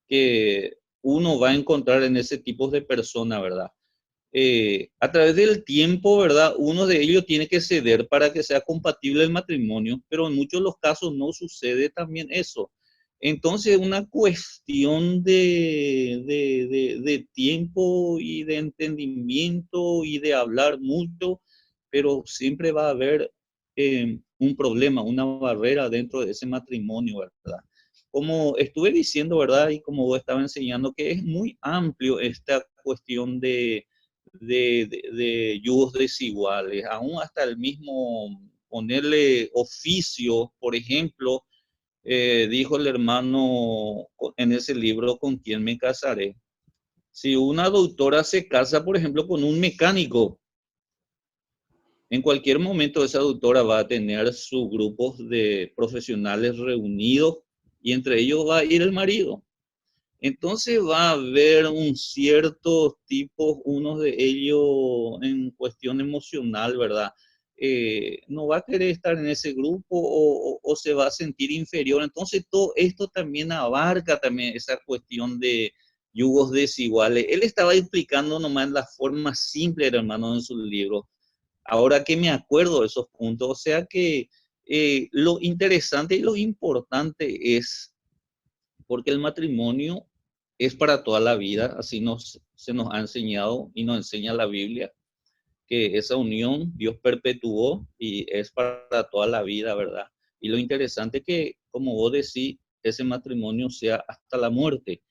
que uno va a encontrar en ese tipo de persona, ¿verdad? A través del tiempo, ¿verdad? Uno de ellos tiene que ceder para que sea compatible el matrimonio, pero en muchos de los casos no sucede también eso. Entonces, una cuestión de tiempo y de entendimiento y de hablar mucho, pero siempre va a haber un problema, una barrera dentro de ese matrimonio, ¿verdad? Como estuve diciendo, ¿verdad? Y como vos estaba enseñando, que es muy amplio esta cuestión de yugos desiguales, aún hasta el mismo ponerle oficio, por ejemplo, dijo el hermano en ese libro, ¿Con quién me casaré? Si una doctora se casa, por ejemplo, con un mecánico, en cualquier momento esa doctora va a tener sus grupos de profesionales reunidos y entre ellos va a ir el marido. Entonces va a haber un cierto tipo, uno de ellos en cuestión emocional, ¿verdad? No va a querer estar en ese grupo o se va a sentir inferior. Entonces todo esto también abarca también esa cuestión de yugos desiguales. Él estaba explicando nomás la forma simple, hermano, en su libro. Ahora que me acuerdo de esos puntos, o sea que lo interesante y lo importante es, porque el matrimonio es para toda la vida, así se nos ha enseñado y nos enseña la Biblia, que esa unión Dios perpetuó y es para toda la vida, ¿verdad? Y lo interesante es que, como vos decís, ese matrimonio sea hasta la muerte.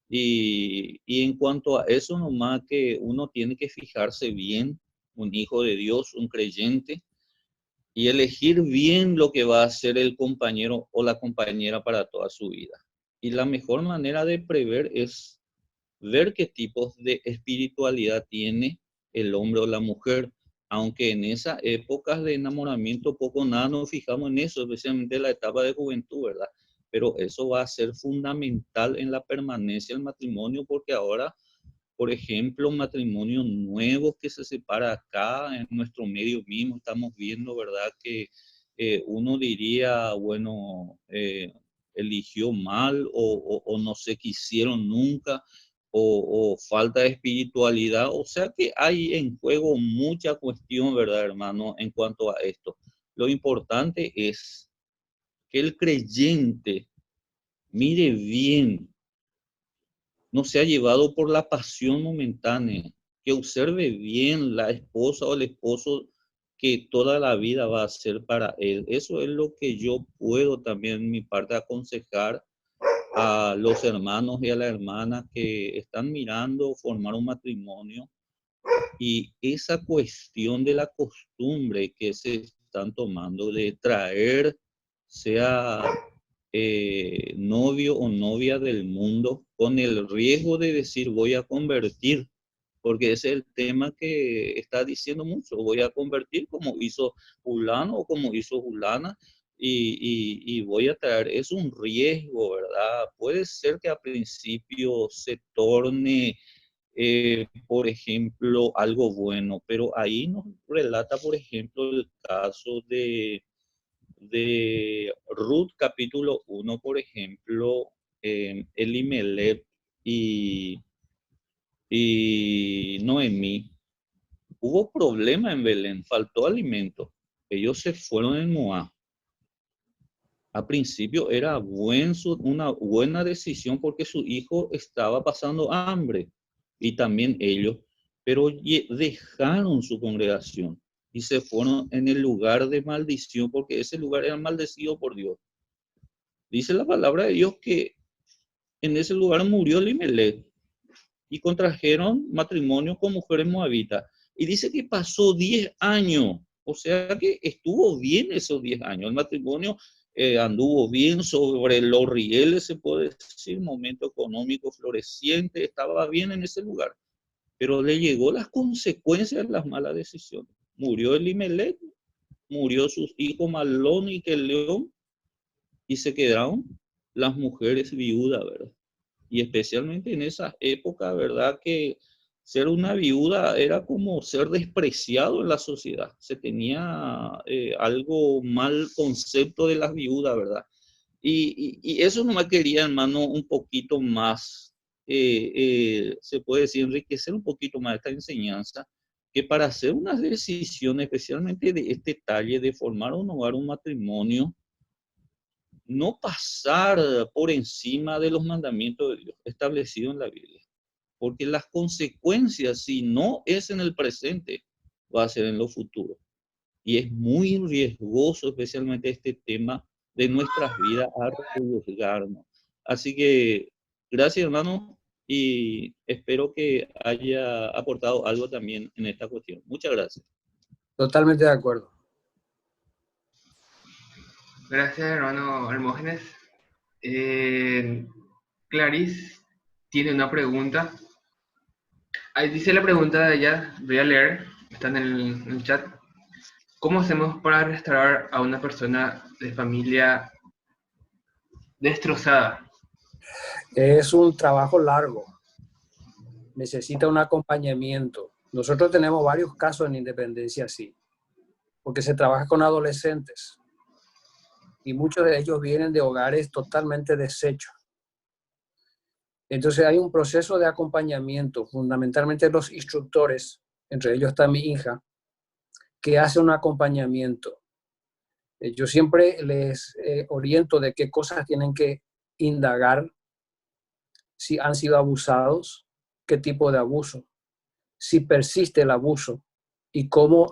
Y en cuanto a eso, nomás que uno tiene que fijarse bien, un hijo de Dios, un creyente, y elegir bien lo que va a ser el compañero o la compañera para toda su vida. Y la mejor manera de prever es ver qué tipos de espiritualidad tiene el hombre o la mujer, aunque en esas épocas de enamoramiento poco nada nos fijamos en eso, especialmente en la etapa de juventud, ¿verdad? Pero eso va a ser fundamental en la permanencia del matrimonio, porque ahora, por ejemplo, matrimonios nuevos que se separa acá en nuestro medio mismo, estamos viendo, ¿verdad? Que uno diría, bueno, eligió mal o no se quisieron nunca, o falta de espiritualidad, o sea que hay en juego mucha cuestión, ¿verdad, hermano? En cuanto a esto, lo importante es que el creyente mire bien, no sea llevado por la pasión momentánea, que observe bien la esposa o el esposo que toda la vida va a ser para él. Eso es lo que yo puedo también en mi parte aconsejar a los hermanos y a las hermanas que están mirando formar un matrimonio, y esa cuestión de la costumbre que se están tomando de traer, sea novio o novia del mundo, con el riesgo de decir voy a convertir, porque ese es el tema que está diciendo mucho, voy a convertir como hizo fulano o como hizo fulana, y voy a traer, es un riesgo, ¿verdad? Puede ser que al principio se torne, por ejemplo, algo bueno, pero ahí nos relata, por ejemplo, el caso de Ruth capítulo 1, por ejemplo, Elimelech y Noemí. Hubo problema en Belén, faltó alimento. Ellos se fueron en Moab. A principio era una buena decisión porque su hijo estaba pasando hambre y también ellos, pero dejaron su congregación y se fueron en el lugar de maldición porque ese lugar era maldecido por Dios. Dice la palabra de Dios que en ese lugar murió Elimelech y contrajeron matrimonio con mujeres moabitas. Y dice que pasó 10 años, o sea que estuvo bien esos 10 años. El matrimonio anduvo bien sobre los rieles, se puede decir, momento económico floreciente, estaba bien en ese lugar. Pero le llegó las consecuencias de las malas decisiones. Murió Elimelech, murió sus hijos Malón y Keleón, y se quedaron las mujeres viudas, ¿verdad? Y especialmente en esa época, ¿verdad? Que ser una viuda era como ser despreciado en la sociedad. Se tenía algo mal concepto de las viudas, ¿verdad? Y eso no me quería, hermano, un poquito más, se puede decir, enriquecer un poquito más esta enseñanza, que para hacer unas decisiones, especialmente de este talle, de formar un hogar, un matrimonio, no pasar por encima de los mandamientos de Dios establecidos en la Biblia. Porque las consecuencias, si no es en el presente, va a ser en lo futuro. Y es muy riesgoso, especialmente este tema de nuestras vidas, arriesgarnos. Así que, gracias, hermano, y espero que haya aportado algo también en esta cuestión. Muchas gracias. Totalmente de acuerdo. Gracias, hermano Hermógenes. Clarice tiene una pregunta. Ahí dice la pregunta de ella, voy a leer, está en el chat. ¿Cómo hacemos para restaurar a una persona de familia destrozada? Es un trabajo largo. Necesita un acompañamiento. Nosotros tenemos varios casos en Independencia así, porque se trabaja con adolescentes y muchos de ellos vienen de hogares totalmente deshechos. Entonces hay un proceso de acompañamiento, fundamentalmente los instructores, entre ellos está mi hija, que hace un acompañamiento. Yo siempre les oriento de qué cosas tienen que indagar, si han sido abusados, qué tipo de abuso, si persiste el abuso y cómo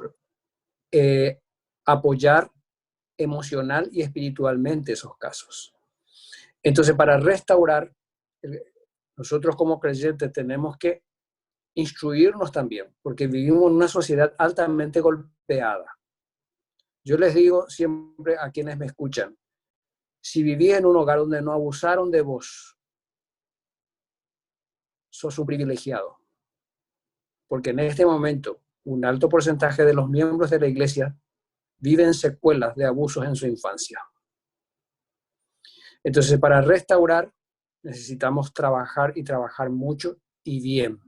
apoyar emocional y espiritualmente esos casos. Entonces, para restaurar, nosotros como creyentes tenemos que instruirnos también, porque vivimos en una sociedad altamente golpeada. Yo les digo siempre a quienes me escuchan, si vivís en un hogar donde no abusaron de vos, sos un privilegiado. Porque en este momento, un alto porcentaje de los miembros de la iglesia viven secuelas de abusos en su infancia. Entonces, para restaurar, necesitamos trabajar y trabajar mucho y bien.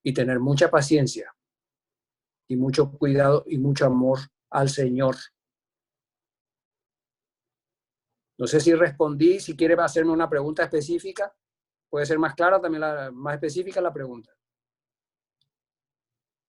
Y tener mucha paciencia y mucho cuidado y mucho amor al Señor. No sé si respondí, si quiere hacerme una pregunta específica, puede ser más clara también, más específica la pregunta.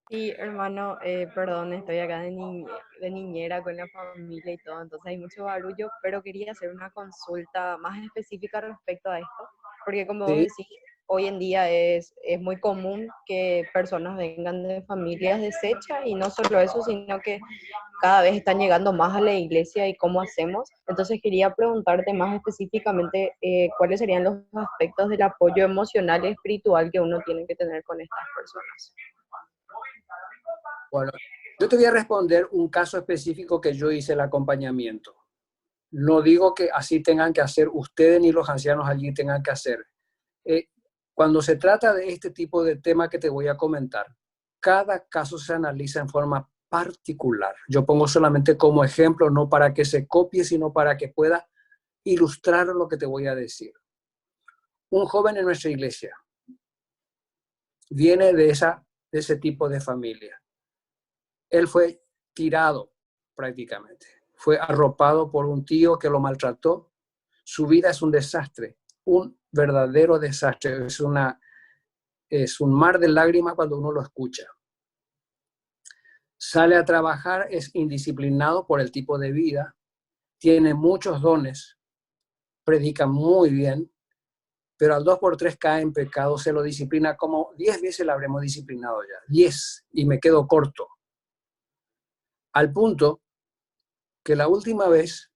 Sí, hermano, perdón, estoy acá de niñera con la familia y todo, entonces hay mucho barullo, pero quería hacer una consulta más específica respecto a esto, porque como vos Sí, decís, hoy en día es muy común que personas vengan de familias deshechas y no solo eso, sino que cada vez están llegando más a la iglesia y cómo hacemos. Entonces quería preguntarte más específicamente cuáles serían los aspectos del apoyo emocional y espiritual que uno tiene que tener con estas personas. bueno, yo te voy a responder un caso específico que yo hice el acompañamiento. No digo que así tengan que hacer ustedes ni los ancianos allí tengan que hacer. Cuando se trata de este tipo de tema que te voy a comentar, cada caso se analiza en forma particular. Yo pongo solamente como ejemplo, no para que se copie, sino para que pueda ilustrar lo que te voy a decir. Un joven en nuestra iglesia viene de ese tipo de familia. Él fue tirado prácticamente. Fue arropado por un tío que lo maltrató. Su vida es un desastre, un verdadero desastre. Es un mar de lágrimas cuando uno lo escucha. Sale a trabajar, es indisciplinado por el tipo de vida, tiene muchos dones, predica muy bien, pero al 2x3 cae en pecado, se lo disciplina como 10 veces la habremos disciplinado ya, 10, y me quedo corto. Al punto que la última vez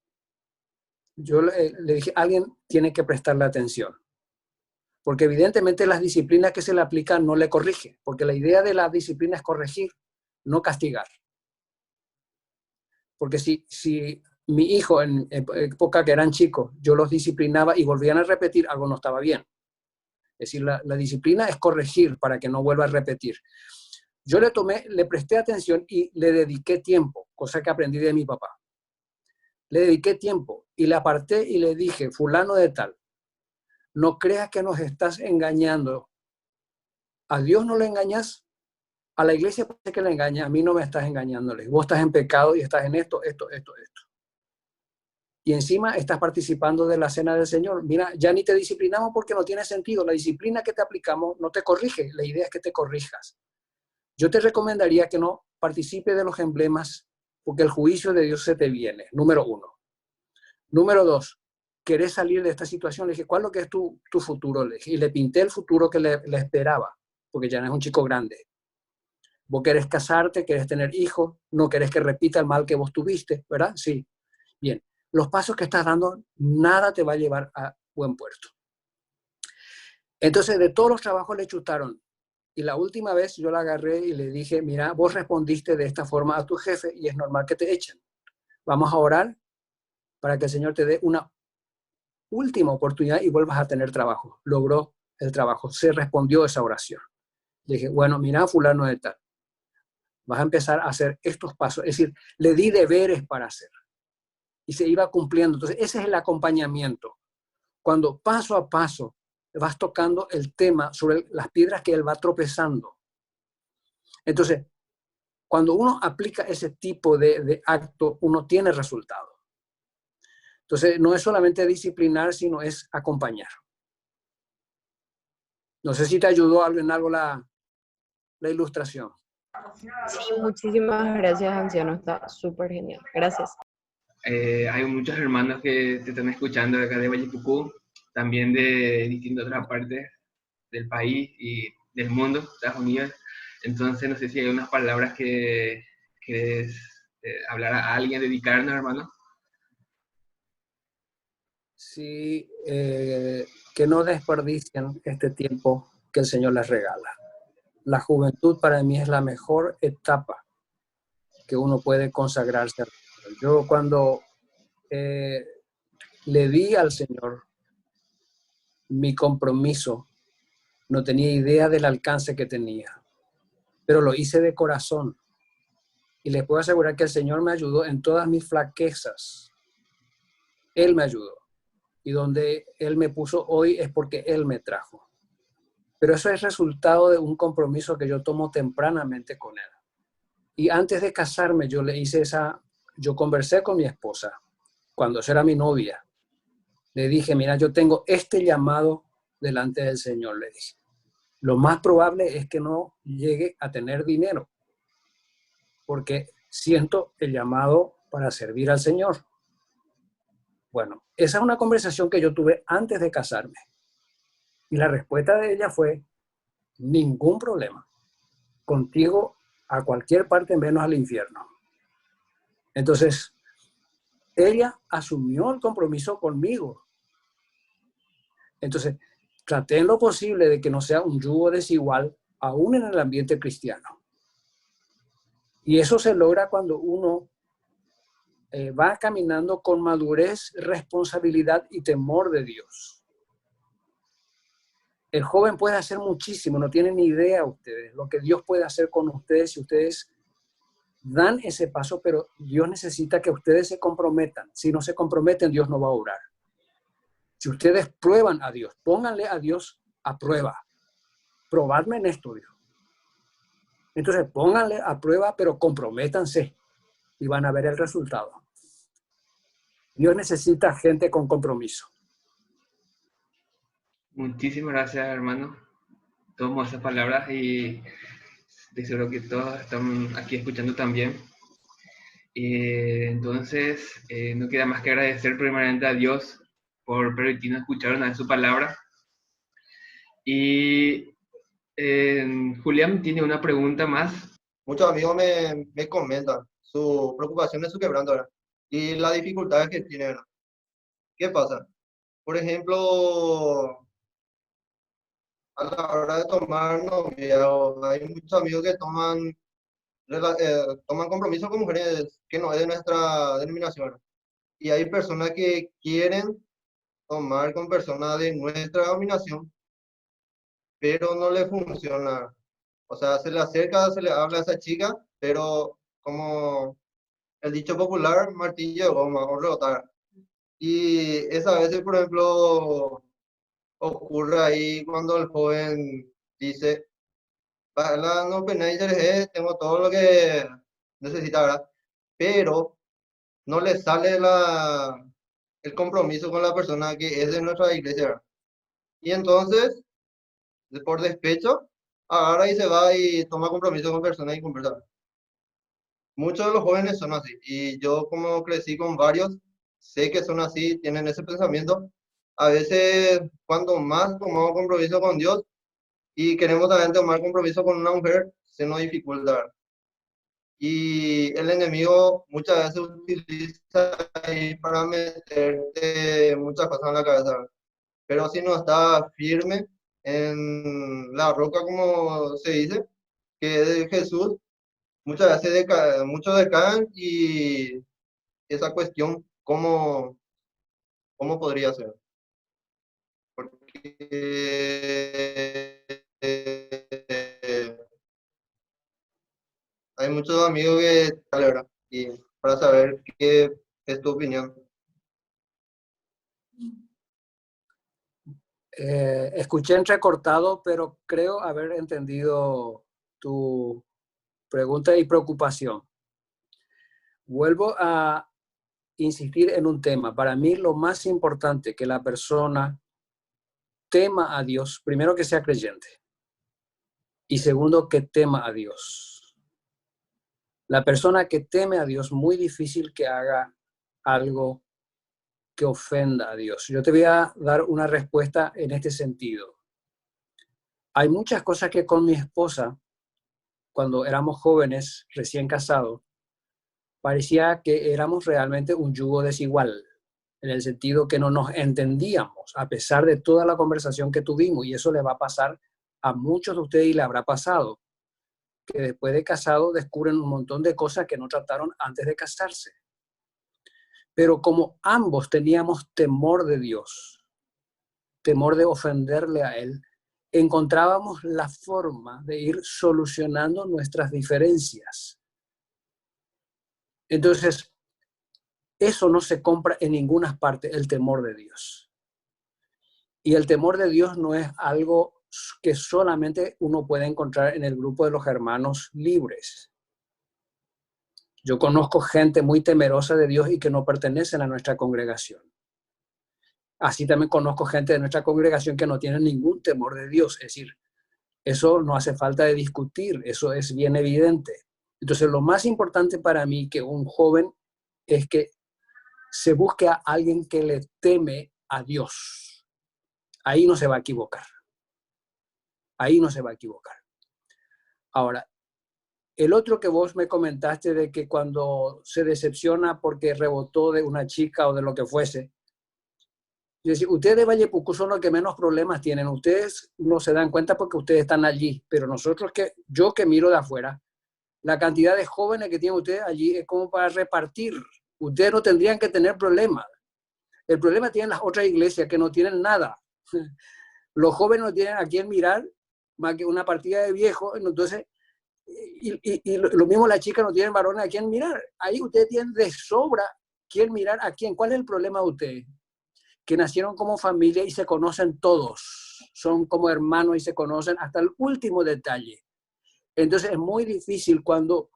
yo le dije, alguien tiene que prestarle atención, porque evidentemente las disciplinas que se le aplican no le corrige, porque la idea de la disciplina es corregir, no castigar. Porque si mi hijo en época que eran chicos, yo los disciplinaba y volvían a repetir, algo no estaba bien. Es decir, la disciplina es corregir para que no vuelva a repetir. Yo le presté atención y le dediqué tiempo, cosa que aprendí de mi papá. Le dediqué tiempo y le aparté y le dije, fulano de tal, no creas que nos estás engañando. A Dios no le engañas, a la iglesia parece que le engañas, a mí no me estás engañándole. Vos estás en pecado y estás en esto. Y encima estás participando de la cena del Señor. Mira, ya ni te disciplinamos porque no tiene sentido. La disciplina que te aplicamos no te corrige. La idea es que te corrijas. Yo te recomendaría que no participe de los emblemas porque el juicio de Dios se te viene, número 1. Número 2, ¿querés salir de esta situación? Le dije, ¿cuál es lo que es tu futuro? Le dije, y le pinté el futuro que le esperaba, porque ya no es un chico grande. Vos querés casarte, querés tener hijos, no querés que repita el mal que vos tuviste, ¿verdad? Sí. Bien, los pasos que estás dando, nada te va a llevar a buen puerto. Entonces, de todos los trabajos le chutaron. Y la última vez yo la agarré y le dije, mira, vos respondiste de esta forma a tu jefe y es normal que te echen. Vamos a orar para que el Señor te dé una última oportunidad y vuelvas a tener trabajo. Logró el trabajo, se respondió esa oración. Le dije, bueno, mira, fulano de tal, vas a empezar a hacer estos pasos. Es decir, le di deberes para hacer. Y se iba cumpliendo. Entonces, ese es el acompañamiento. Cuando paso a paso vas tocando el tema sobre las piedras que él va tropezando. Entonces, cuando uno aplica ese tipo de acto, uno tiene resultado. Entonces, no es solamente disciplinar, sino es acompañar. No sé si te ayudó en algo la ilustración. Sí, muchísimas gracias, anciano, está súper genial. Gracias. hay muchos hermanos que te están escuchando de acá de Vallepucú, también de distintas otras partes del país y del mundo, Estados Unidos. Entonces, no sé si hay unas palabras que quieres hablar a alguien, dedicarnos, hermano. Sí, que no desperdicien este tiempo que el Señor les regala. La juventud para mí es la mejor etapa que uno puede consagrarse. Yo cuando le di al Señor mi compromiso, no tenía idea del alcance que tenía, pero lo hice de corazón. Y les puedo asegurar que el Señor me ayudó en todas mis flaquezas. Él me ayudó. Y donde Él me puso hoy es porque Él me trajo. Pero eso es resultado de un compromiso que yo tomo tempranamente con Él. Y antes de casarme, yo conversé con mi esposa, cuando yo era mi novia. Le dije, mira, yo tengo este llamado delante del Señor, le dije. Lo más probable es que no llegue a tener dinero, porque siento el llamado para servir al Señor. Bueno, esa es una conversación que yo tuve antes de casarme. Y la respuesta de ella fue, ningún problema. Contigo a cualquier parte menos al infierno. Entonces, ella asumió el compromiso conmigo. Entonces, traté en lo posible de que no sea un yugo desigual, aún en el ambiente cristiano. Y eso se logra cuando uno va caminando con madurez, responsabilidad y temor de Dios. El joven puede hacer muchísimo, no tienen ni idea ustedes lo que Dios puede hacer con ustedes si ustedes dan ese paso, pero Dios necesita que ustedes se comprometan. Si no se comprometen, Dios no va a obrar. Si ustedes prueban a Dios, pónganle a Dios a prueba. Probadme en esto, Dios. Entonces, pónganle a prueba, pero comprométanse y van a ver el resultado. Dios necesita gente con compromiso. Muchísimas gracias, hermano. Tomo esas palabras y estoy seguro que todos están aquí escuchando también. Entonces, no queda más que agradecer primeramente a Dios por permitirnos escuchar una de su palabra. Y Julián tiene una pregunta más. Muchos amigos me comentan su preocupación de su quebranto, ¿verdad? Y las dificultades que tiene, ¿verdad? ¿Qué pasa? Por ejemplo, a la hora de tomar noviazgo, hay muchos amigos que toman compromiso con mujeres que no es de nuestra denominación, ¿verdad? Y hay personas que quieren tomar con personas de nuestra denominación, pero no le funciona. O sea, se le acerca, se le habla a esa chica, pero como el dicho popular, martillo de goma o rebotar. Y esa veces, por ejemplo, ocurre ahí cuando el joven dice, no penéis, tengo todo lo que necesita, ¿verdad? Pero no le sale el compromiso con la persona que es de nuestra iglesia, ¿verdad? Y entonces, por despecho, agarra y se va y toma compromiso con personas y conversa. Muchos de los jóvenes son así, y yo como crecí con varios, sé que son así, tienen ese pensamiento. A veces, cuando más tomamos compromiso con Dios y queremos también tomar compromiso con una mujer, se nos dificulta. Y el enemigo muchas veces utiliza ahí para meterte muchas cosas en la cabeza. Pero si no está firme en la roca, como se dice, que es de Jesús, muchas veces muchos decaen y esa cuestión, ¿cómo podría ser? Porque hay muchos amigos que, la verdad, y para saber qué es tu opinión. Escuché entrecortado, pero creo haber entendido tu pregunta y preocupación. Vuelvo a insistir en un tema. Para mí lo más importante que la persona tema a Dios, primero que sea creyente y segundo que tema a Dios. La persona que teme a Dios, muy difícil que haga algo que ofenda a Dios. Yo te voy a dar una respuesta en este sentido. Hay muchas cosas que con mi esposa, cuando éramos jóvenes, recién casados, parecía que éramos realmente un yugo desigual, en el sentido que no nos entendíamos, a pesar de toda la conversación que tuvimos, y eso le va a pasar a muchos de ustedes y le habrá pasado, que después de casado descubren un montón de cosas que no trataron antes de casarse. Pero como ambos teníamos temor de Dios, temor de ofenderle a Él, encontrábamos la forma de ir solucionando nuestras diferencias. Entonces, eso no se compra en ninguna parte, el temor de Dios. Y el temor de Dios no es algo que solamente uno puede encontrar en el grupo de los hermanos libres. Yo conozco gente muy temerosa de Dios y que no pertenecen a nuestra congregación. Así también conozco gente de nuestra congregación que no tiene ningún temor de Dios. Es decir, eso no hace falta de discutir, eso es bien evidente. Entonces, lo más importante para mí que un joven es que se busque a alguien que le teme a Dios. Ahí no se va a equivocar. Ahí no se va a equivocar. Ahora, el otro que vos me comentaste de que cuando se decepciona porque rebotó de una chica o de lo que fuese, yo decía, ustedes de Vallepucú son los que menos problemas tienen. Ustedes no se dan cuenta porque ustedes están allí, pero nosotros, yo que miro de afuera, la cantidad de jóvenes que tienen ustedes allí es como para repartir. Ustedes no tendrían que tener problemas. El problema tienen las otras iglesias que no tienen nada. Los jóvenes no tienen a quién mirar más que una partida de viejos. Entonces, y lo mismo las chicas no tienen varones a quién mirar. Ahí ustedes tienen de sobra quién mirar a quién. ¿Cuál es el problema de ustedes? Que nacieron como familia y se conocen todos. Son como hermanos y se conocen hasta el último detalle. Entonces es muy difícil cuando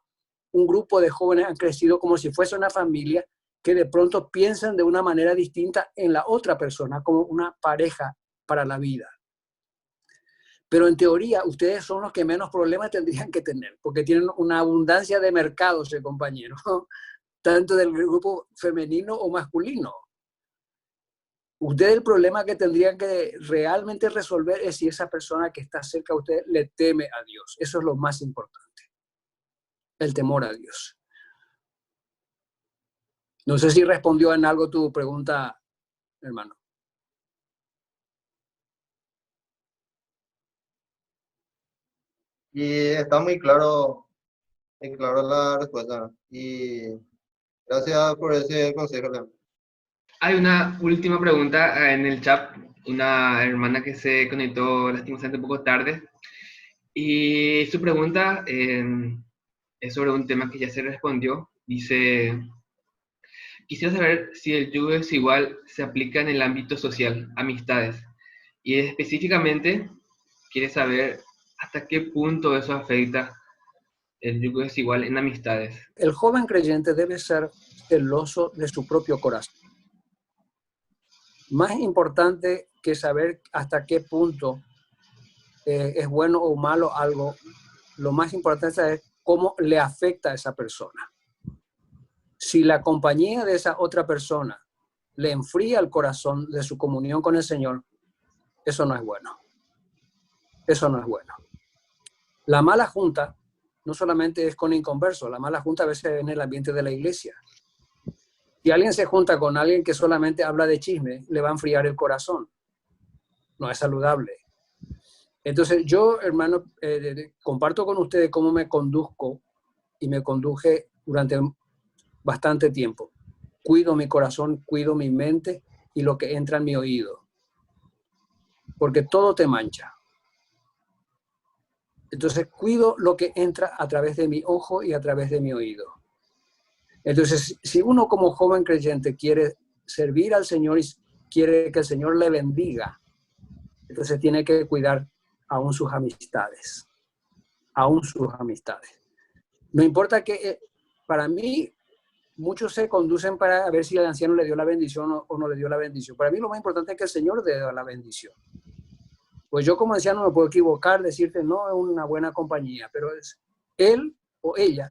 un grupo de jóvenes han crecido como si fuese una familia, que de pronto piensan de una manera distinta en la otra persona, como una pareja para la vida. Pero en teoría, ustedes son los que menos problemas tendrían que tener, porque tienen una abundancia de mercados, compañeros, tanto del grupo femenino o masculino. Ustedes el problema que tendrían que realmente resolver es si esa persona que está cerca a usted le teme a Dios. Eso es lo más importante, el temor a Dios. No sé si respondió en algo tu pregunta, hermano. Y está muy claro la respuesta. Y gracias por ese consejo, Leandro. Hay una última pregunta en el chat, una hermana que se conectó lastimosamente un poco tarde, y su pregunta es sobre un tema que ya se respondió. Dice, quisiera saber si el yugo desigual se aplica en el ámbito social, amistades, y específicamente quiere saber hasta qué punto eso afecta el yugo desigual en amistades. El joven creyente debe ser celoso de su propio corazón. Más importante que saber hasta qué punto es bueno o malo algo, lo más importante es saber cómo le afecta a esa persona. Si la compañía de esa otra persona le enfría el corazón de su comunión con el Señor, eso no es bueno. Eso no es bueno. La mala junta no solamente es con inconversos, la mala junta a veces es en el ambiente de la iglesia. Si alguien se junta con alguien que solamente habla de chisme, le va a enfriar el corazón. No es saludable. Entonces yo, hermano, comparto con ustedes cómo me conduzco y me conduje durante bastante tiempo. Cuido mi corazón, cuido mi mente y lo que entra en mi oído. Porque todo te mancha. Entonces cuido lo que entra a través de mi ojo y a través de mi oído. Entonces, si uno como joven creyente quiere servir al Señor y quiere que el Señor le bendiga, entonces tiene que cuidar aún sus amistades. Aún sus amistades. No importa que, para mí, muchos se conducen para ver si el anciano le dio la bendición o no le dio la bendición. Para mí lo más importante es que el Señor le dé la bendición. Pues yo como anciano me puedo equivocar, decirte no es una buena compañía, pero él o ella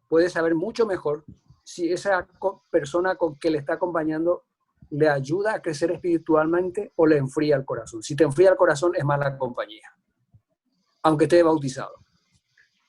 puede saber mucho mejor si esa persona con que le está acompañando le ayuda a crecer espiritualmente o le enfría el corazón. Si te enfría el corazón, es mala compañía, aunque esté bautizado.